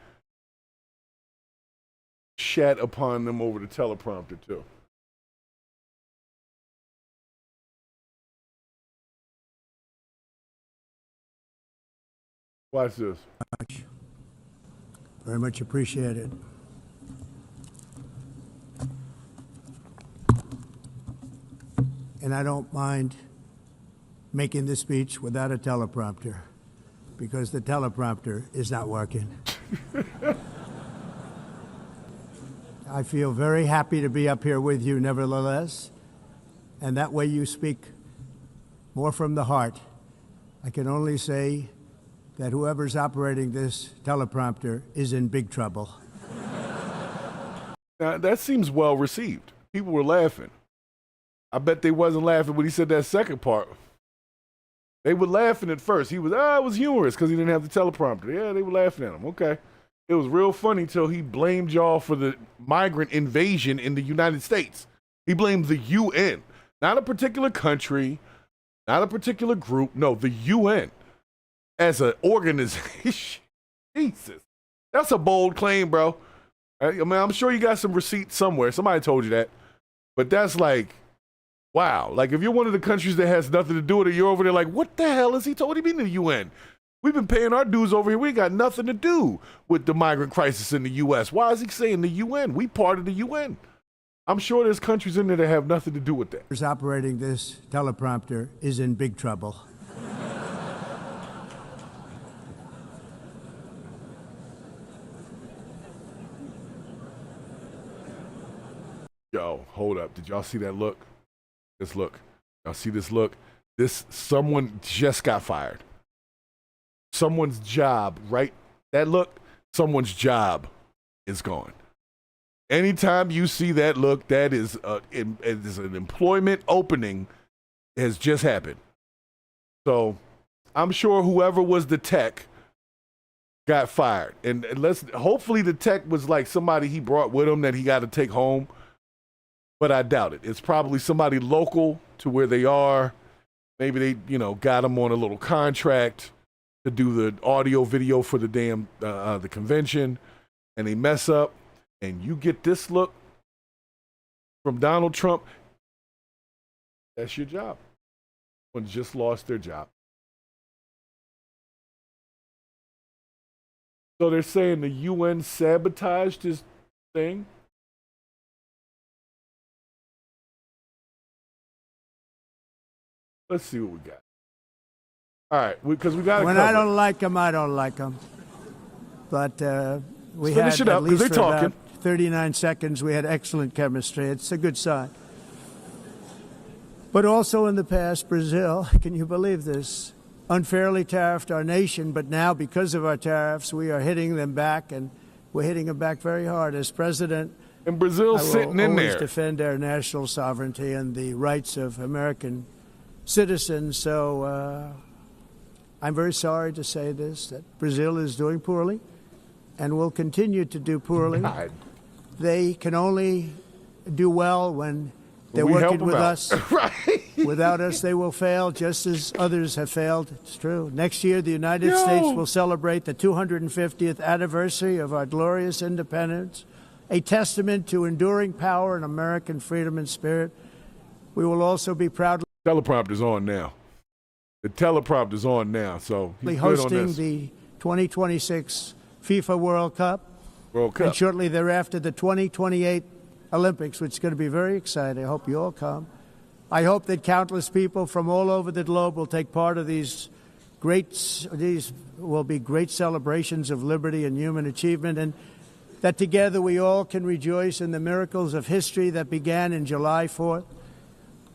shat upon them over the teleprompter too. Watch this. Very much appreciated. And I don't mind making this speech without a teleprompter, because the teleprompter is not working. I feel very happy to be up here with you nevertheless, and that way you speak more from the heart. I can only say that whoever's operating this teleprompter is in big trouble. Now, that seems well received. People were laughing. I bet they wasn't laughing when he said that second part. They were laughing at first. It was humorous because he didn't have the teleprompter. Yeah, they were laughing at him. Okay. It was real funny till he blamed y'all for the migrant invasion in the United States. He blamed the UN, not a particular country, not a particular group. No, the UN as an organization. Jesus. That's a bold claim, bro. I mean, I'm sure you got some receipts somewhere. Somebody told you that. But that's like, wow. Like, if you're one of the countries that has nothing to do with it, you're over there like, what the hell is he talking? What do you mean the UN? We've been paying our dues over here. We ain't got nothing to do with the migrant crisis in the U.S. Why is he saying the UN? We part of the UN. I'm sure there's countries in there that have nothing to do with that. Who's operating this teleprompter is in big trouble. Yo, hold up. Did y'all see that look? This look. Y'all see this look? Someone just got fired. Someone's job, right? That look, someone's job is gone. Anytime you see that look, that is an employment opening has just happened. So I'm sure whoever was the tech got fired. And hopefully the tech was like somebody he brought with him that he got to take home. But I doubt it. It's probably somebody local to where they are. Maybe they, got them on a little contract to do the audio video for the damn the convention, and they mess up, and you get this look from Donald Trump. That's your job. Someone just lost their job. So they're saying the UN sabotaged his thing. Let's see what we got. All right, because we got. When I don't like them, I don't like them. But we had finish it up, at least they're for talking. about 39 seconds. We had excellent chemistry. It's a good sign. But also in the past, Brazil, can you believe this? Unfairly tariffed our nation, but now because of our tariffs, we are hitting them back, and we're hitting them back very hard. As president, and Brazil's sitting in there. I will always defend our national sovereignty and the rights of American citizens. So I'm very sorry to say this, that Brazil is doing poorly and will continue to do poorly. God. They can only do well when they're working with us. Right. Without us, they will fail, just as others have failed. It's true. Next year, the United States will celebrate the 250th anniversary of our glorious independence, a testament to enduring power and American freedom and spirit. We will also be proud. Teleprompter's on now. The teleprompter's on now, so he's good on hosting this. the 2026 FIFA World Cup. World Cup. And shortly thereafter, the 2028 Olympics, which is going to be very exciting. I hope you all come. I hope that countless people from all over the globe will take part of these will be great celebrations of liberty and human achievement, and that together we all can rejoice in the miracles of history that began in July 4th,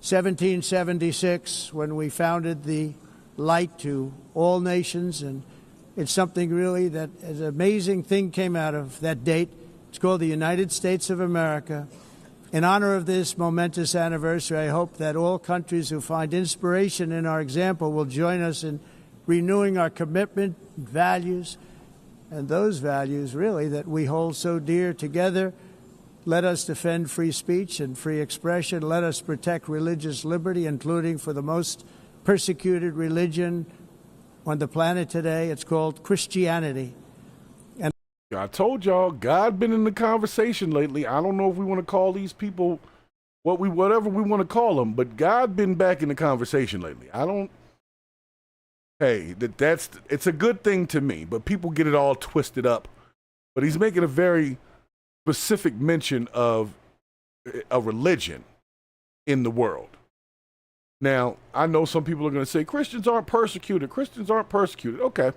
1776, when we founded the light to all nations. And it's something really that an amazing thing came out of that date. It's called the United States of America. In honor of this momentous anniversary, I hope that all countries who find inspiration in our example will join us in renewing our commitment, values, and those values really that we hold so dear. Together, let us defend free speech and free expression. Let us protect religious liberty, including for the most persecuted religion on the planet today. It's called Christianity. I told y'all, God been in the conversation lately. I don't know if we want to call these people whatever we want to call them, but God been back in the conversation lately. It's a good thing to me, but people get it all twisted up. But he's making a very specific mention of a religion in the world. Now, I know some people are going to say Christians aren't persecuted. Christians aren't persecuted. Okay.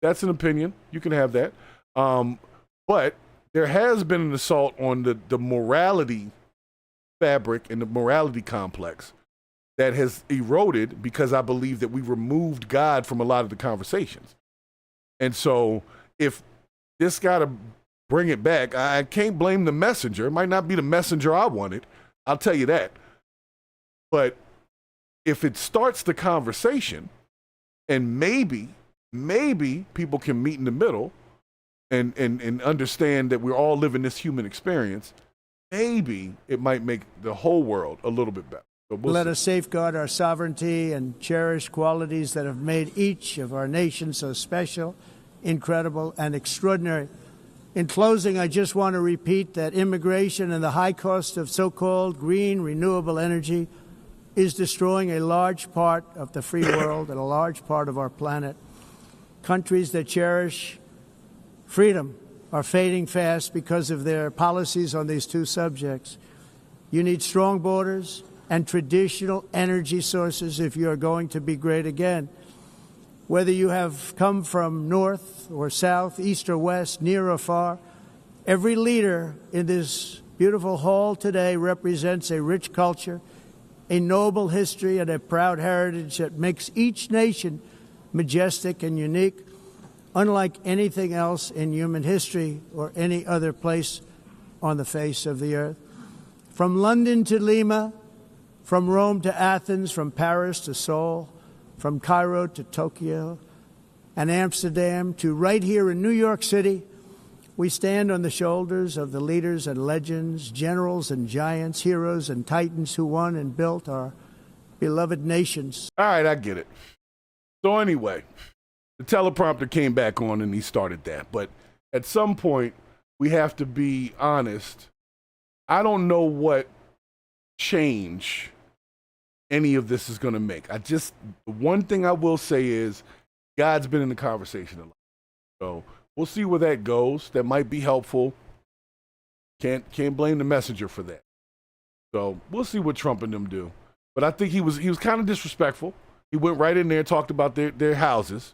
That's an opinion. You can have that. But there has been an assault on the morality fabric and the morality complex that has eroded because I believe that we removed God from a lot of the conversations. And so if this got to bring it back, I can't blame the messenger. It might not be the messenger I wanted. I'll tell you that. But if it starts the conversation, and maybe people can meet in the middle and understand that we're all living this human experience, maybe it might make the whole world a little bit better. So Let us safeguard our sovereignty and cherish qualities that have made each of our nations so special, incredible, and extraordinary. In closing, I just want to repeat that immigration and the high cost of so-called green renewable energy is destroying a large part of the free world and a large part of our planet. Countries that cherish freedom are fading fast because of their policies on these two subjects. You need strong borders and traditional energy sources if you are going to be great again. Whether you have come from north or south, east or west, near or far, every leader in this beautiful hall today represents a rich culture, a noble history, and a proud heritage that makes each nation majestic and unique, unlike anything else in human history or any other place on the face of the earth. From London to Lima, from Rome to Athens, from Paris to Seoul, from Cairo to Tokyo and Amsterdam to right here in New York City, we stand on the shoulders of the leaders and legends, generals and giants, heroes and titans who won and built our beloved nations. All right, I get it. So anyway, the teleprompter came back on and he started that. But at some point, we have to be honest. I don't know what change any of this is going to make. The one thing I will say is God's been in the conversation a lot. So we'll see where that goes. That might be helpful. Can't blame the messenger for that. So we'll see what Trump and them do. But I think he was kind of disrespectful. He went right in there and talked about their houses.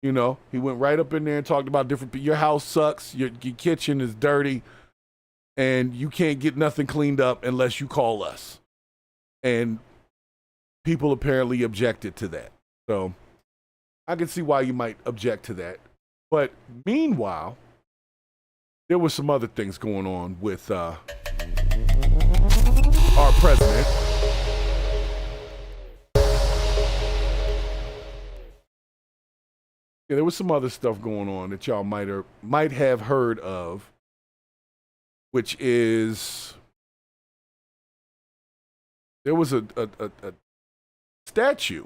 You know, he went right up in there and talked about your house sucks, your kitchen is dirty, and you can't get nothing cleaned up unless you call us. And people apparently objected to that. So I can see why you might object to that. But meanwhile, there was some other things going on with our president. Yeah, there was some other stuff going on that y'all might have heard of, which is there was a statue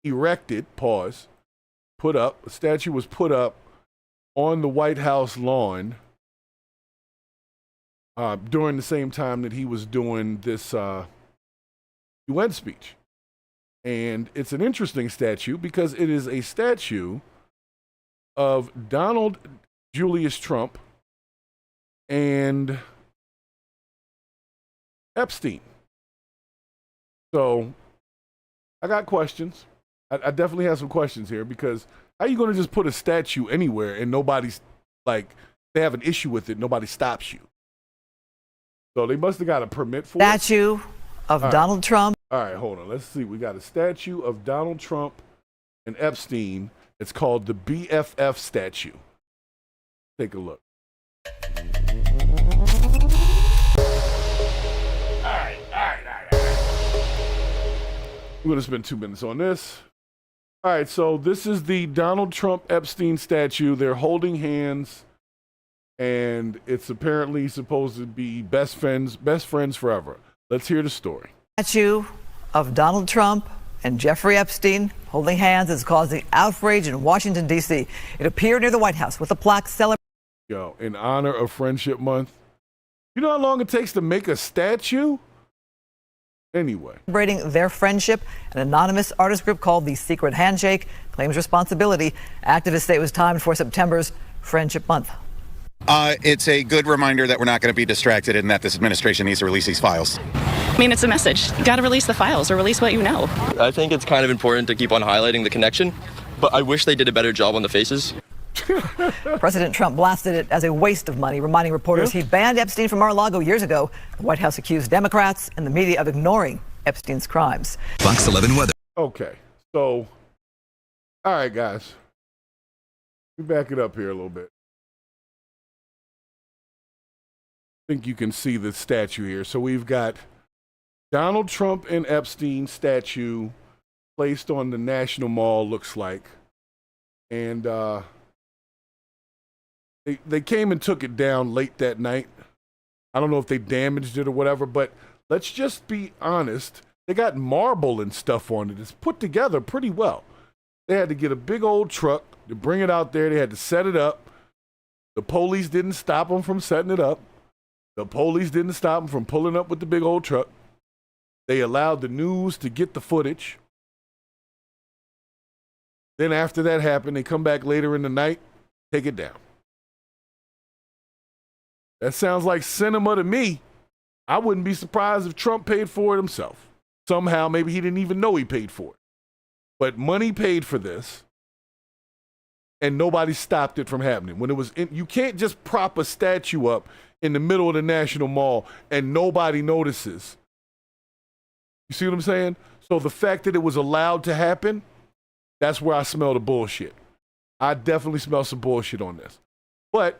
erected, put up. A statue was put up on the White House lawn during the same time that he was doing this UN speech. And it's an interesting statue because it is a statue of Donald Julius Trump and Epstein. So I got questions. I definitely have some questions here because how are you going to just put a statue anywhere and nobody's like, they have an issue with it, nobody stops you? So they must have got a permit for statue of Donald Trump. All right, hold on. Let's see. We got a statue of Donald Trump and Epstein. It's called the BFF statue. Take a look. All right. We're going to spend 2 minutes on this. All right, so this is the Donald Trump Epstein statue. They're holding hands, and it's apparently supposed to be best friends forever. Let's hear the story. Statue of Donald Trump and Jeffrey Epstein holding hands is causing outrage in Washington, D.C. It appeared near the White House with a plaque celebrating. In honor of Friendship Month. You know how long it takes to make a statue? Anyway. Celebrating their friendship, an anonymous artist group called the Secret Handshake claims responsibility. Activists say it was timed for September's Friendship Month. It's a good reminder that we're not going to be distracted and that this administration needs to release these files. I mean, it's a message. You got to release the files or release what you know. I think it's kind of important to keep on highlighting the connection, but I wish they did a better job on the faces. President Trump blasted it as a waste of money, reminding reporters he banned Epstein from Mar-a-Lago years ago. The White House accused Democrats and the media of ignoring Epstein's crimes. Fox 11 weather. Okay, so, all right, guys. Let me back it up here a little bit. I think you can see the statue here. So we've got Donald Trump and Epstein statue placed on the National Mall, looks like. And they came and took it down late that night. I don't know if they damaged it or whatever, but let's just be honest. They got marble and stuff on it. It's put together pretty well. They had to get a big old truck to bring it out there. They had to set it up. The police didn't stop them from setting it up. The police didn't stop them from pulling up with the big old truck. They allowed the news to get the footage. Then after that happened, they come back later in the night, take it down. That sounds like cinema to me. I wouldn't be surprised if Trump paid for it himself. Somehow, maybe he didn't even know he paid for it. But money paid for this, and nobody stopped it from happening. When it was you can't just prop a statue up in the middle of the National Mall and nobody notices. You see what I'm saying? So the fact that it was allowed to happen, that's where I smell the bullshit. I definitely smell some bullshit on this. But,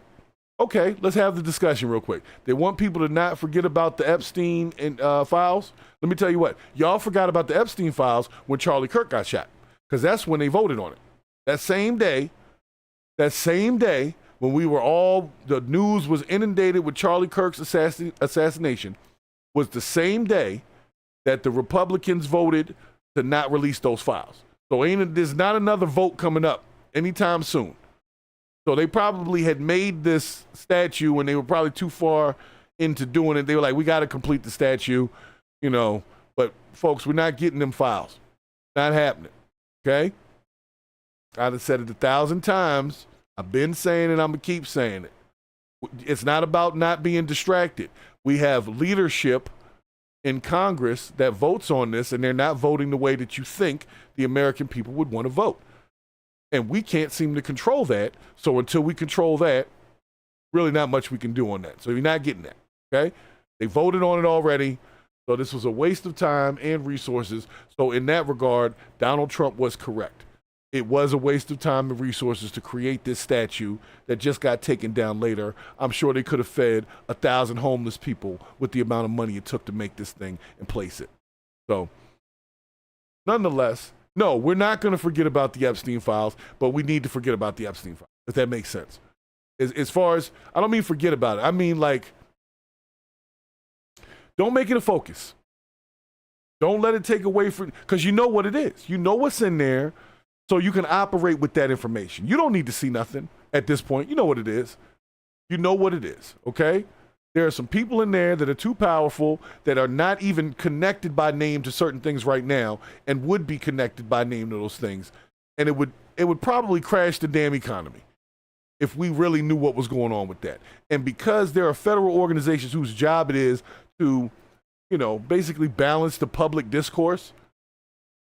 okay, let's have the discussion real quick. They want people to not forget about the Epstein and, files. Let me tell you what. Y'all forgot about the Epstein files when Charlie Kirk got shot, because that's when they voted on it. That same day, when we were all, the news was inundated with Charlie Kirk's assassination, was the same day that the Republicans voted to not release those files. So there's not another vote coming up anytime soon. So they probably had made this statue and they were probably too far into doing it. They were like, we got to complete the statue, you know, but folks, we're not getting them files. Not happening. Okay? I've said it 1,000 times. I've been saying it. I'm going to keep saying it. It's not about not being distracted. We have leadership in Congress that votes on this, and they're not voting the way that you think the American people would want to vote. And we can't seem to control that. So until we control that, really not much we can do on that. So you're not getting that. Okay? They voted on it already. So this was a waste of time and resources. So in that regard, Donald Trump was correct. It was a waste of time and resources to create this statue that just got taken down later. I'm sure they could have fed 1,000 homeless people with the amount of money it took to make this thing and place it. So, nonetheless, no, we're not going to forget about the Epstein files, but we need to forget about the Epstein files, if that makes sense. As far as, I don't mean forget about it. I mean, like, don't make it a focus. Don't let it take away from, because you know what it is. You know what's in there. So you can operate with that information. You don't need to see nothing at this point. You know what it is. You know what it is, okay? There are some people in there that are too powerful, that are not even connected by name to certain things right now, and would be connected by name to those things. And it would probably crash the damn economy if we really knew what was going on with that. And because there are federal organizations whose job it is to, you know, basically balance the public discourse,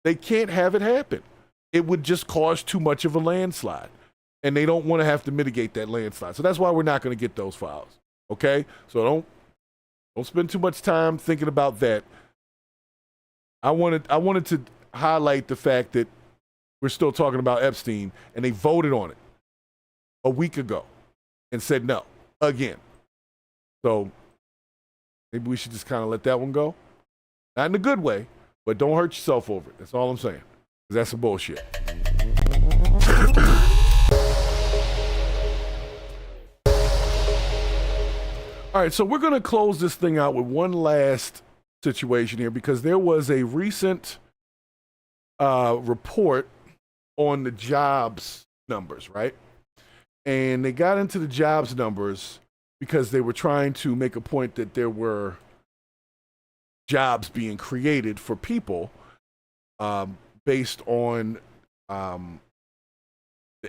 they can't have it happen. It would just cause too much of a landslide. And they don't want to have to mitigate that landslide. So that's why we're not going to get those files. Okay? So don't spend too much time thinking about that. I wanted to highlight the fact that we're still talking about Epstein, and they voted on it a week ago and said no again. So maybe we should just kind of let that one go. Not in a good way, but don't hurt yourself over it. That's all I'm saying. Because that's some bullshit. All right, so we're going to close this thing out with one last situation here, because there was a recent report on the jobs numbers, right? And they got into the jobs numbers because they were trying to make a point that there were jobs being created for people based on the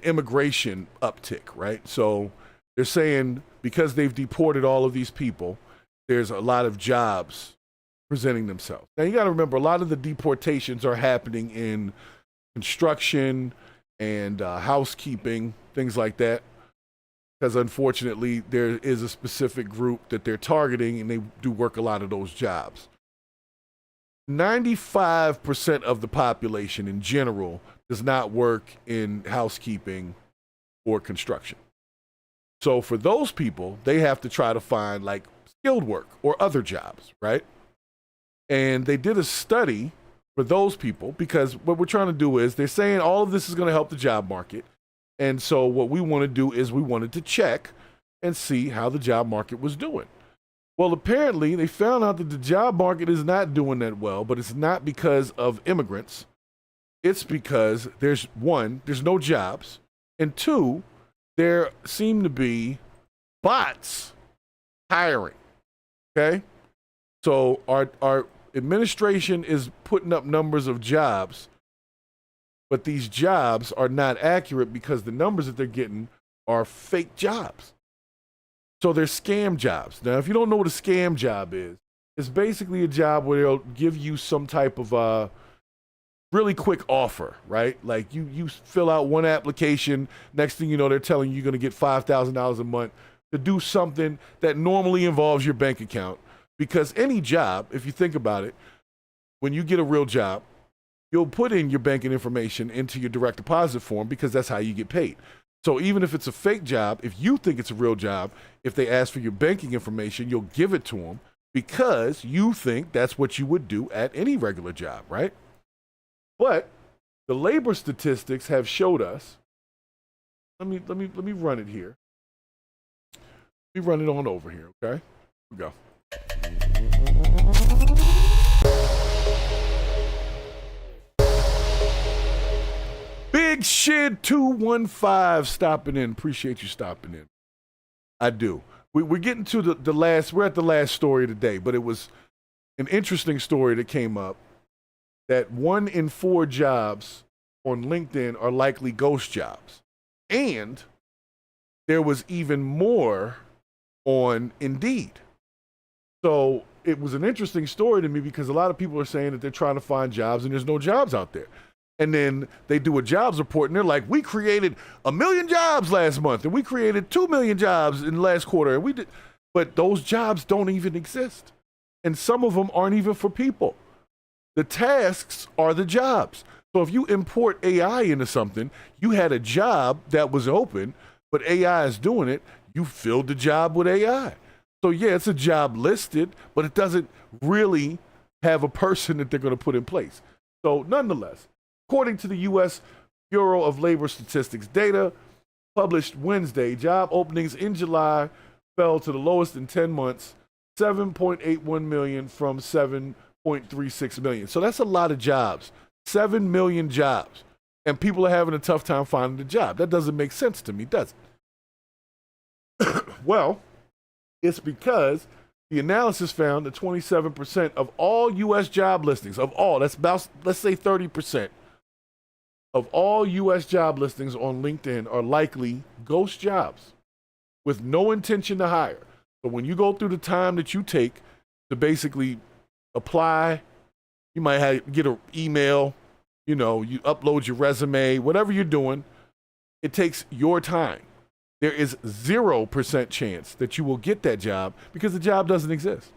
immigration uptick, right? So they're saying because they've deported all of these people, there's a lot of jobs presenting themselves. Now, you got to remember, a lot of the deportations are happening in construction and housekeeping, things like that, because unfortunately, there is a specific group that they're targeting, and they do work a lot of those jobs. 95% of the population in general does not work in housekeeping or construction. So for those people, they have to try to find like skilled work or other jobs, right? And they did a study for those people because what we're trying to do is they're saying all of this is going to help the job market. And so what we want to do is we wanted to check and see how the job market was doing. Well, apparently they found out that the job market is not doing that well, but it's not because of immigrants. It's because there's no jobs, and two, there seem to be bots hiring, okay? So our administration is putting up numbers of jobs, but these jobs are not accurate because the numbers that they're getting are fake jobs. So they're scam jobs. Now, if you don't know what a scam job is, it's basically a job where they'll give you some type of really quick offer, right? Like you fill out one application, next thing you know, they're telling you you're going to get $5,000 a month to do something that normally involves your bank account. Because any job, if you think about it, when you get a real job, you'll put in your banking information into your direct deposit form because that's how you get paid. So even if it's a fake job, if you think it's a real job, if they ask for your banking information, you'll give it to them because you think that's what you would do at any regular job, right? But the labor statistics have showed us. Let me run it here. Let me run it on over here, okay? Here we go. Big Shit 215 stopping in. Appreciate you stopping in. I do. We're getting to the last. We're at the last story today, but it was an interesting story that came up. That 1 in 4 jobs on LinkedIn are likely ghost jobs. And there was even more on Indeed. So it was an interesting story to me because a lot of people are saying that they're trying to find jobs and there's no jobs out there. And then they do a jobs report and they're like, we created 1 million jobs last month and we created 2 million jobs in the last quarter. And we did, but those jobs don't even exist. And some of them aren't even for people. The tasks are the jobs. So if you import AI into something, you had a job that was open, but AI is doing it, you filled the job with AI. So yeah, it's a job listed, but it doesn't really have a person that they're going to put in place. So nonetheless, according to the U.S. Bureau of Labor Statistics data published Wednesday, job openings in July fell to the lowest in 10 months, 7.81 million from 7.36 million. So that's a lot of jobs, 7 million jobs. And people are having a tough time finding a job. That doesn't make sense to me, does it? Well, it's because the analysis found that 27% of all U.S. job listings, of all, that's about, let's say 30%, of all U.S. job listings on LinkedIn are likely ghost jobs with no intention to hire. So when you go through the time that you take to basically apply, you might get an email, you upload your resume, whatever you're doing, it takes your time. There is 0% chance that you will get that job because the job doesn't exist.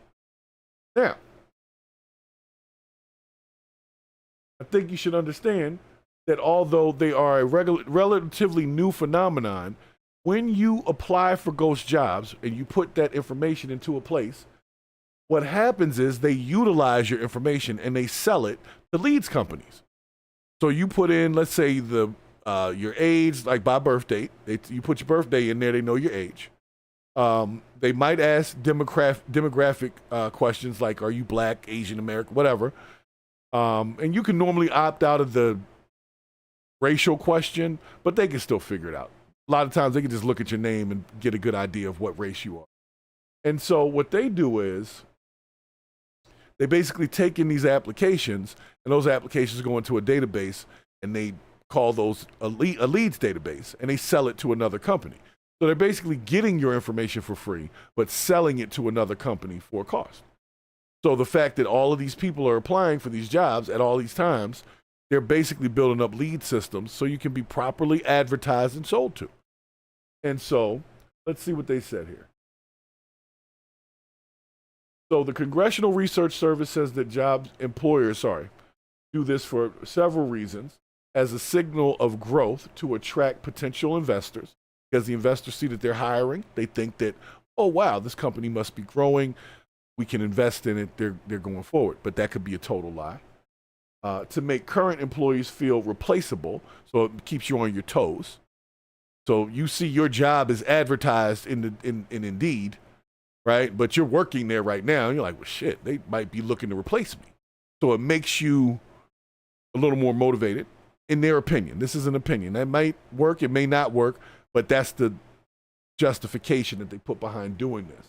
Now, I think you should understand that although they are a relatively new phenomenon, when you apply for ghost jobs and you put that information into a place, what happens is they utilize your information and they sell it to leads companies. So you put in, let's say, your age, like by birth date. You put your birthday in there, they know your age. They might ask demographic questions like, are you black, Asian, American, whatever. And you can normally opt out of the racial question, but they can still figure it out. A lot of times they can just look at your name and get a good idea of what race you are. And so what they do is they basically take in these applications, and those applications go into a database, and they call those a leads database, and they sell it to another company. So they're basically getting your information for free, but selling it to another company for a cost. So the fact that all of these people are applying for these jobs at all these times, they're basically building up lead systems so you can be properly advertised and sold to. And so let's see what they said here. So the Congressional Research Service says that employers do this for several reasons as a signal of growth to attract potential investors, because the investors see that they're hiring. They think that, oh, wow, this company must be growing. we can invest in it, they're going forward. But that could be a total lie. To make current employees feel replaceable, so it keeps you on your toes. So you see your job is advertised in Indeed, right? But you're working there right now, and you're like, well, shit, they might be looking to replace me. So it makes you a little more motivated, in their opinion. This is an opinion. That might work, it may not work, but that's the justification that they put behind doing this.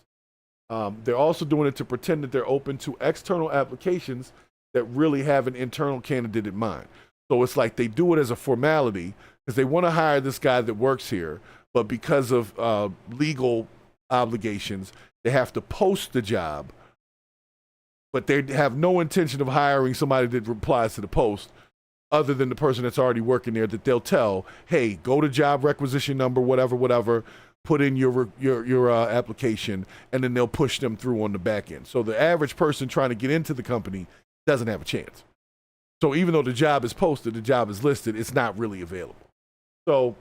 They're also doing it to pretend that they're open to external applications that really have an internal candidate in mind. So it's like they do it as a formality because they want to hire this guy that works here, but because of legal obligations, they have to post the job, but they have no intention of hiring somebody that replies to the post other than the person that's already working there, that they'll tell, hey, go to job requisition number, whatever, put in your application, and then they'll push them through on the back end. So the average person trying to get into the company doesn't have a chance. So even though the job is posted, the job is listed, it's not really available. So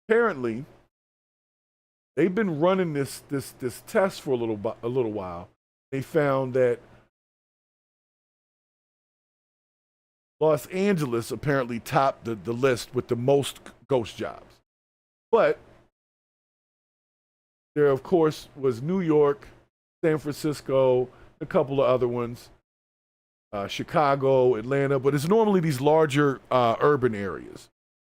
apparently, they've been running this test for a little while. They found that Los Angeles apparently topped the list with the most ghost jobs. But there, of course, was New York, San Francisco, a couple of other ones, Chicago, Atlanta, but it's normally these larger urban areas.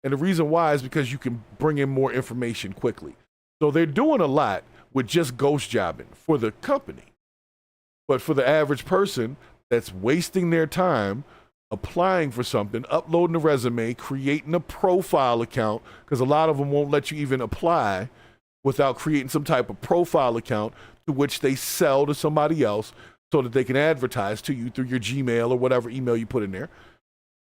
And the reason why is because you can bring in more information quickly. So they're doing a lot with just ghost jobbing for the company. But for the average person that's wasting their time applying for something, uploading a resume, creating a profile account, because a lot of them won't let you even apply without creating some type of profile account to which they sell to somebody else so that they can advertise to you through your Gmail or whatever email you put in there.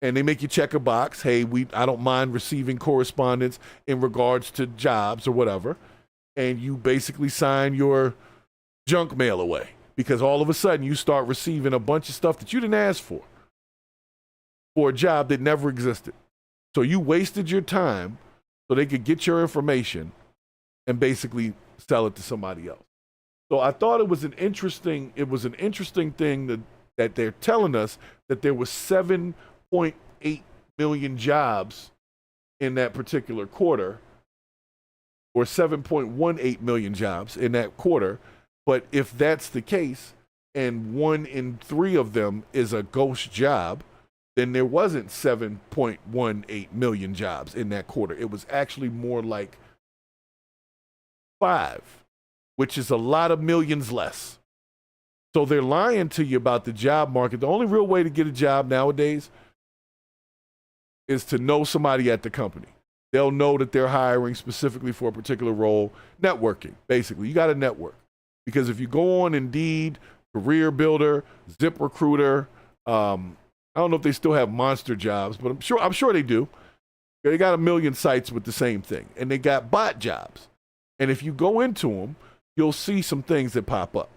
And they make you check a box. Hey, I don't mind receiving correspondence in regards to jobs or whatever. And you basically sign your junk mail away because all of a sudden you start receiving a bunch of stuff that you didn't ask for a job that never existed. So you wasted your time so they could get your information and basically sell it to somebody else. So I thought it was an interesting thing that they're telling us that there was 7.8 million jobs in that particular quarter, or 7.18 million jobs in that quarter. But if that's the case, and 1 in 3 of them is a ghost job, then there wasn't 7.18 million jobs in that quarter. It was actually more like 5, which is a lot of millions less. So they're lying to you about the job market. The only real way to get a job nowadays is to know somebody at the company. They'll know that they're hiring specifically for a particular role. Networking, basically. You got to network. Because if you go on Indeed, Career Builder, ZipRecruiter, I don't know if they still have monster jobs, but I'm sure they do. They got a million sites with the same thing. And they got bot jobs. And if you go into them, you'll see some things that pop up.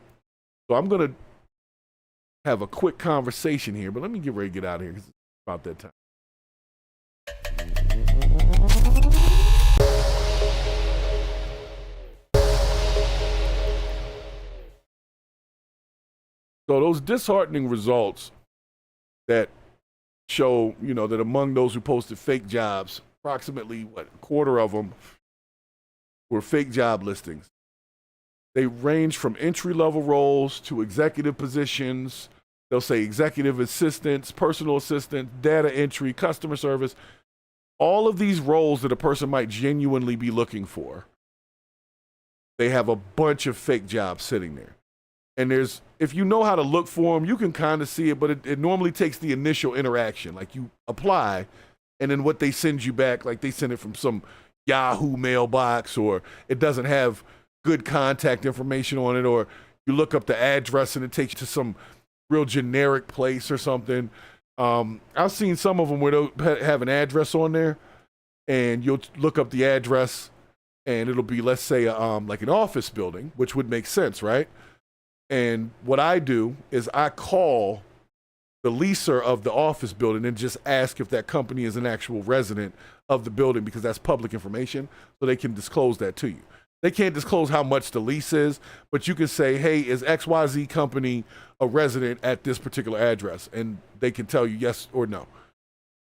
So I'm going to have a quick conversation here, but let me get ready to get out of here because it's about that time. So those disheartening results that show, that among those who posted fake jobs, approximately a quarter of them were fake job listings. They range from entry-level roles to executive positions. They'll say executive assistants, personal assistants, data entry, customer service. All of these roles that a person might genuinely be looking for, they have a bunch of fake jobs sitting there. And if you know how to look for them, you can kind of see it, but it normally takes the initial interaction. Like you apply, and then what they send you back, like they send it from some Yahoo mailbox, or it doesn't have good contact information on it, or you look up the address and it takes you to some real generic place or something. I've seen some of them where they'll have an address on there, and you'll look up the address, and it'll be, let's say, like an office building, which would make sense, right? And what I do is I call the leaser of the office building and just ask if that company is an actual resident of the building, because that's public information, so they can disclose that to you. They can't disclose how much the lease is, but you can say, hey, is XYZ company a resident at this particular address? And they can tell you yes or no.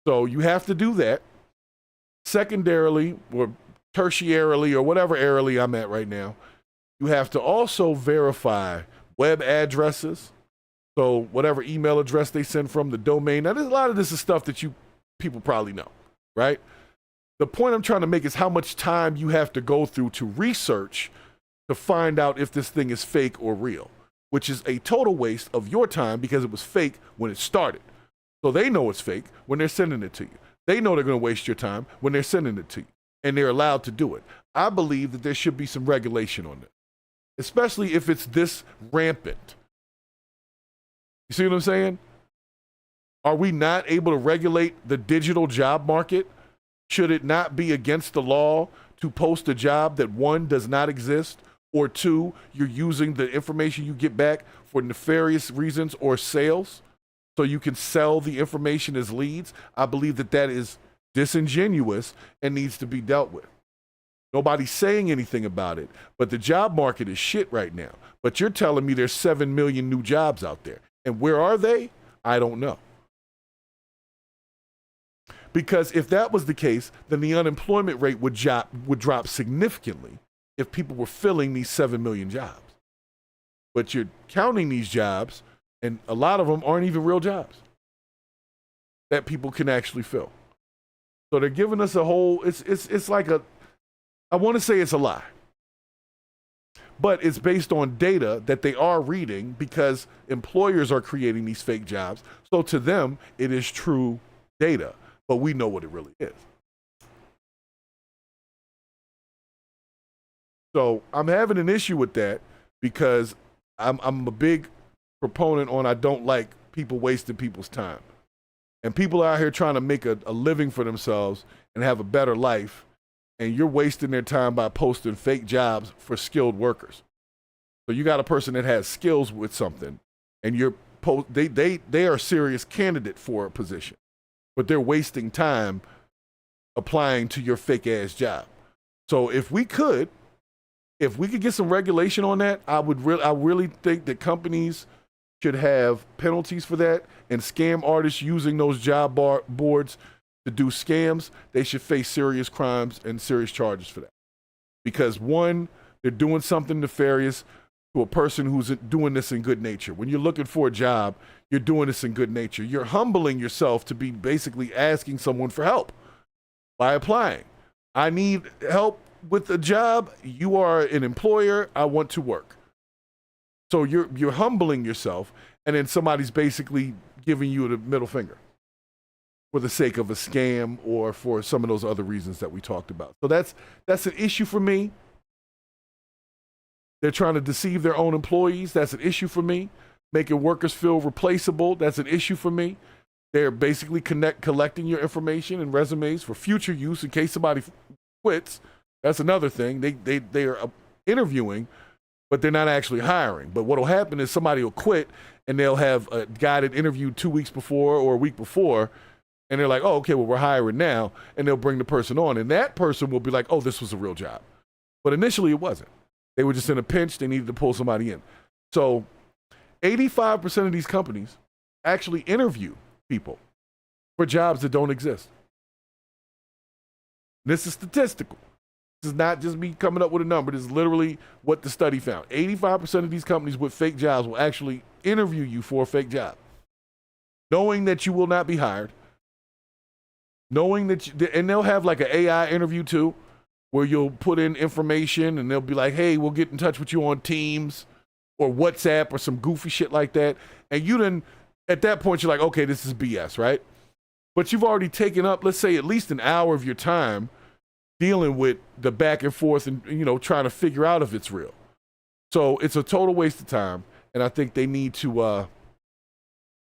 So you have to do that. Secondarily, or tertiarily, or whatever airily I'm at right now, you have to also verify web addresses. So whatever email address they send from, the domain. Now, there's a lot of this is stuff that people probably know, right? The point I'm trying to make is how much time you have to go through to research to find out if this thing is fake or real, which is a total waste of your time because it was fake when it started. So they know it's fake when they're sending it to you. They know they're going to waste your time when they're sending it to you, and they're allowed to do it. I believe that there should be some regulation on this, especially if it's this rampant. You see what I'm saying? Are we not able to regulate the digital job market? Should it not be against the law to post a job that, one, does not exist, or two, you're using the information you get back for nefarious reasons or sales so you can sell the information as leads? I believe that that is disingenuous and needs to be dealt with. Nobody's saying anything about it, but the job market is shit right now. But you're telling me there's 7 million new jobs out there. And where are they? I don't know. Because if that was the case, then the unemployment rate would drop significantly if people were filling these 7 million jobs. But you're counting these jobs, and a lot of them aren't even real jobs that people can actually fill. So they're giving us a whole, it's like I want to say it's a lie. But it's based on data that they are reading because employers are creating these fake jobs. So to them, it is true data. But we know what it really is. So I'm having an issue with that because I'm a big proponent on I don't like people wasting people's time. And people out here trying to make a living for themselves and have a better life, and you're wasting their time by posting fake jobs for skilled workers. So you got a person that has skills with something, and they are a serious candidate for a position, but they're wasting time applying to your fake ass job. So if we could get some regulation on that, I really think that companies should have penalties for that, and scam artists using those job boards to do scams, they should face serious crimes and serious charges for that. Because one, they're doing something nefarious to a person who's doing this in good nature. When you're looking for a job, you're doing this in good nature. You're humbling yourself to be basically asking someone for help by applying. I need help with a job. You are an employer. I want to work. So you're humbling yourself, and then somebody's basically giving you the middle finger for the sake of a scam or for some of those other reasons that we talked about. So that's an issue for me. They're trying to deceive their own employees. That's an issue for me. Making workers feel replaceable. That's an issue for me. They're basically collecting your information and resumes for future use in case somebody quits. That's another thing. They are interviewing, but they're not actually hiring. But what will happen is somebody will quit, and they'll have a guy that interviewed 2 weeks before or a week before, and they're like, oh, okay, well, we're hiring now, and they'll bring the person on, and that person will be like, oh, this was a real job. But initially it wasn't. They were just in a pinch. They needed to pull somebody in. So 85% of these companies actually interview people for jobs that don't exist. This is statistical. This is not just me coming up with a number. This is literally what the study found. 85% of these companies with fake jobs will actually interview you for a fake job, knowing that you will not be hired, knowing that and they'll have like an AI interview too, where you'll put in information and they'll be like, hey, we'll get in touch with you on Teams or WhatsApp or some goofy shit like that. And you then, at that point, you're like, okay, this is BS, right? But you've already taken up, let's say, at least an hour of your time dealing with the back and forth and, trying to figure out if it's real. So it's a total waste of time. And I think they need to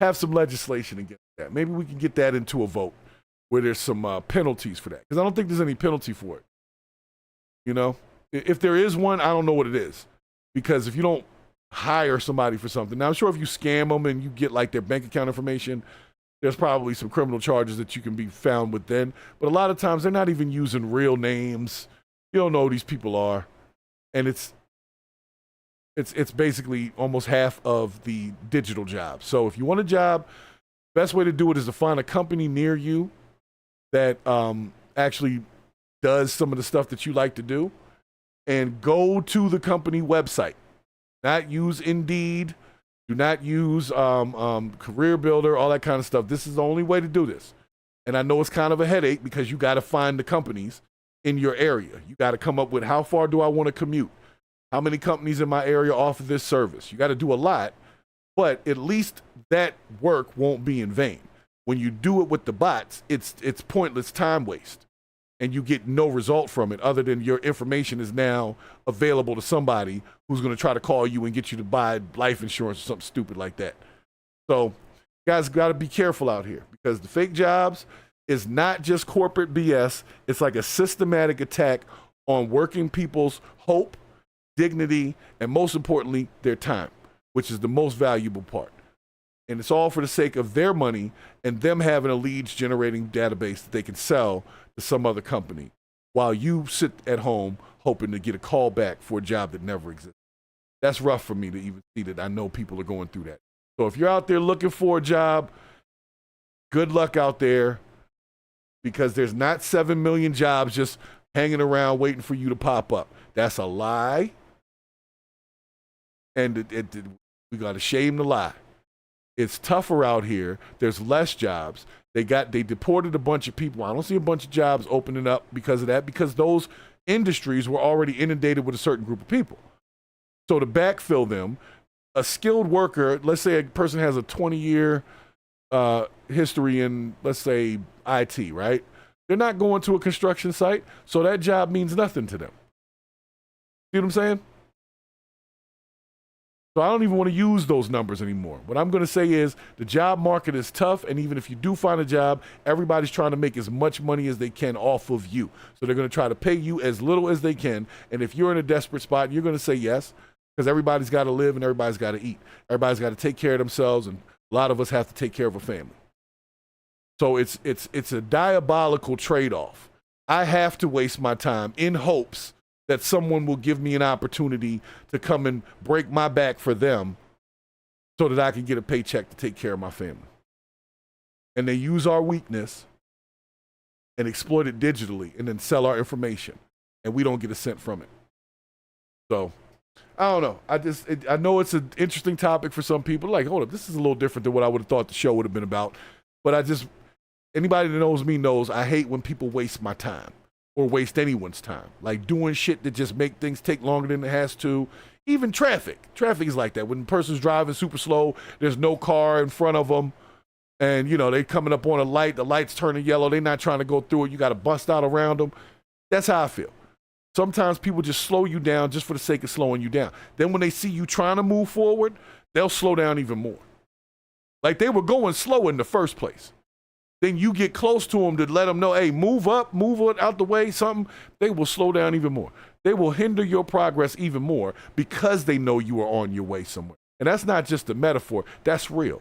have some legislation against that. Maybe we can get that into a vote where there's some penalties for that. Because I don't think there's any penalty for it. If there is one, I don't know what it is. Because if you don't hire somebody for something, now I'm sure if you scam them and you get like their bank account information, there's probably some criminal charges that you can be found with then. But a lot of times they're not even using real names. You don't know who these people are. And it's basically almost half of the digital job. So if you want a job, best way to do it is to find a company near you that actually does some of the stuff that you like to do, and go to the company website. Not use Indeed. Do not use Career Builder, all that kind of stuff. This is the only way to do this. And I know it's kind of a headache because you got to find the companies in your area. You got to come up with how far do I want to commute? How many companies in my area offer this service? You got to do a lot, but at least that work won't be in vain. When you do it with the bots, it's pointless time waste, and you get no result from it other than your information is now available to somebody who's going to try to call you and get you to buy life insurance or something stupid like that. So you guys got to be careful out here, because the fake jobs is not just corporate BS. It's like a systematic attack on working people's hope, dignity, and most importantly, their time, which is the most valuable part. And it's all for the sake of their money and them having a leads generating database that they can sell to some other company, while you sit at home hoping to get a call back for a job that never existed. That's rough for me to even see that. I know people are going through that. So if you're out there looking for a job, good luck out there, because there's not 7 million jobs just hanging around waiting for you to pop up. That's a lie. And we got to shame the lie. It's tougher out here. There's less jobs. They deported a bunch of people. I don't see a bunch of jobs opening up because of that, because those industries were already inundated with a certain group of people. So to backfill them, a skilled worker, let's say a person has a 20-year history in, let's say, IT, right? They're not going to a construction site, so that job means nothing to them. See what I'm saying? So I don't even want to use those numbers anymore. What I'm going to say is the job market is tough, and even if you do find a job, everybody's trying to make as much money as they can off of you. So they're going to try to pay you as little as they can, and if you're in a desperate spot, you're going to say yes, because everybody's got to live and everybody's got to eat. Everybody's got to take care of themselves, and a lot of us have to take care of a family. So it's a diabolical trade-off. I have to waste my time in hopes that someone will give me an opportunity to come and break my back for them so that I can get a paycheck to take care of my family. And they use our weakness and exploit it digitally and then sell our information, and we don't get a cent from it. So I don't know. I know it's an interesting topic for some people. Like, hold up, this is a little different than what I would have thought the show would have been about. But anybody that knows me knows I hate when people waste my time or waste anyone's time. Like doing shit that just make things take longer than it has to. Even traffic. Traffic is like that. When a person's driving super slow, there's no car in front of them, and they're coming up on a light, the light's turning yellow, they're not trying to go through it, you got to bust out around them. That's how I feel. Sometimes people just slow you down just for the sake of slowing you down. Then when they see you trying to move forward, they'll slow down even more. Like they were going slow in the first place. Then you get close to them to let them know, hey, move up, move it out the way, something. They will slow down even more. They will hinder your progress even more because they know you are on your way somewhere. And that's not just a metaphor. That's real.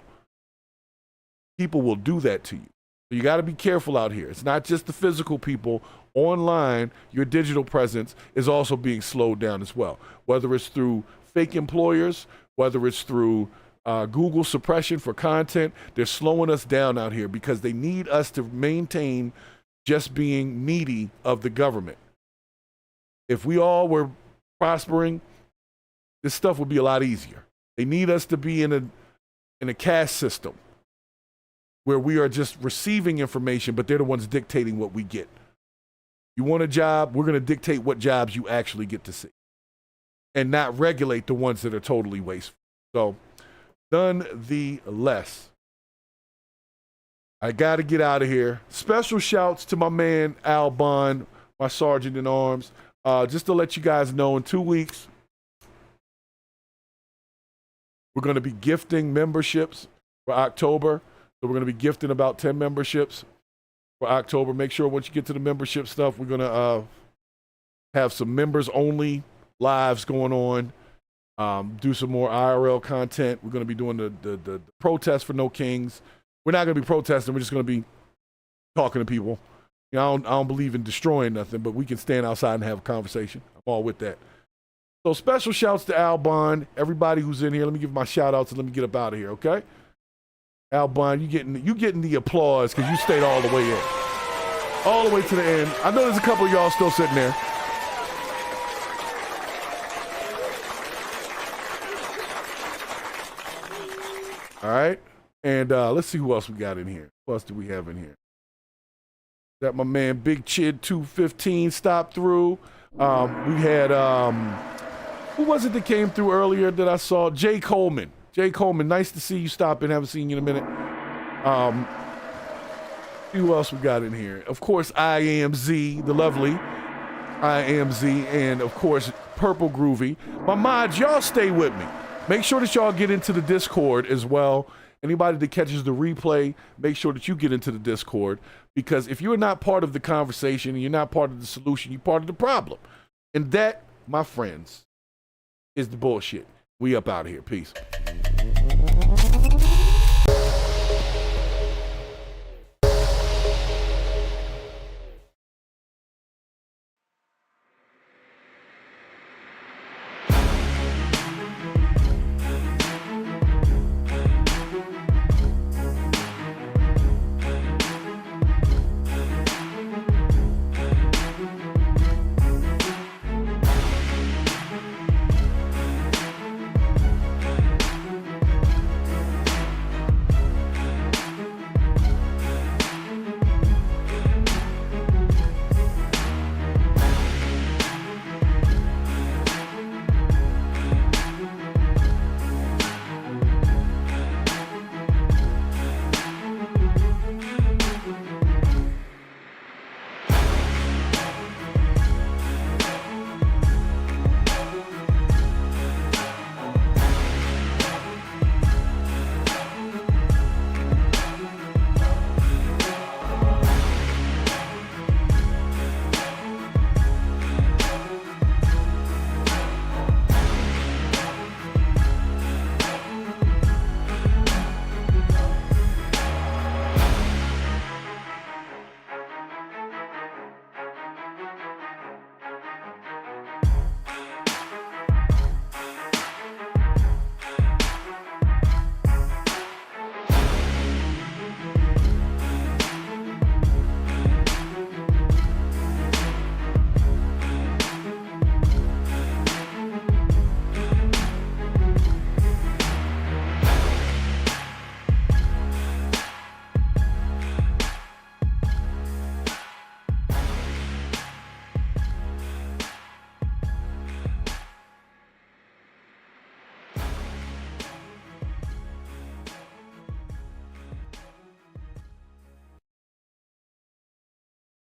People will do that to you. So you got to be careful out here. It's not just the physical people. Online, your digital presence is also being slowed down as well. Whether it's through fake employers, whether it's through Google suppression for content, they're slowing us down out here because they need us to maintain just being needy of the government. If we all were prospering, this stuff would be a lot easier. They need us to be in a caste system where we are just receiving information, but they're the ones dictating what we get. You want a job, we're going to dictate what jobs you actually get to see and not regulate the ones that are totally wasteful. So, nonetheless, I got to get out of here. Special shouts to my man, Al Bond, my sergeant in arms. Just to let you guys know, in 2 weeks, we're going to be gifting memberships for October. So we're going to be gifting about 10 memberships for October. Make sure once you get to the membership stuff, we're going to have some members-only lives going on. Do some more IRL content. We're going to be doing the protest for No Kings. We're not going to be protesting. We're just going to be talking to people. I don't believe in destroying nothing, but we can stand outside and have a conversation. I'm all with that. So special shouts to Albon, everybody who's in here. Let me give my shout outs and let me get up out of here, okay? Albon, you getting the applause because you stayed all the way in. All the way to the end. I know there's a couple of y'all still sitting there. All right. And let's see who else we got in here. Who else do we have in here? That my man Big Chid 215 stopped through. We had who was it that came through earlier that I saw? Jay Coleman. Jay Coleman, nice to see you stop in. Haven't seen you in a minute. Who else we got in here? Of course, I Am Z, the lovely I Am Z, and of course, Purple Groovy. My mods, y'all stay with me. Make sure that y'all get into the Discord as well. Anybody that catches the replay, make sure that you get into the Discord, because if you're not part of the conversation and you're not part of the solution, you're part of the problem. And that, my friends, is the bullshit. We up out of here. Peace.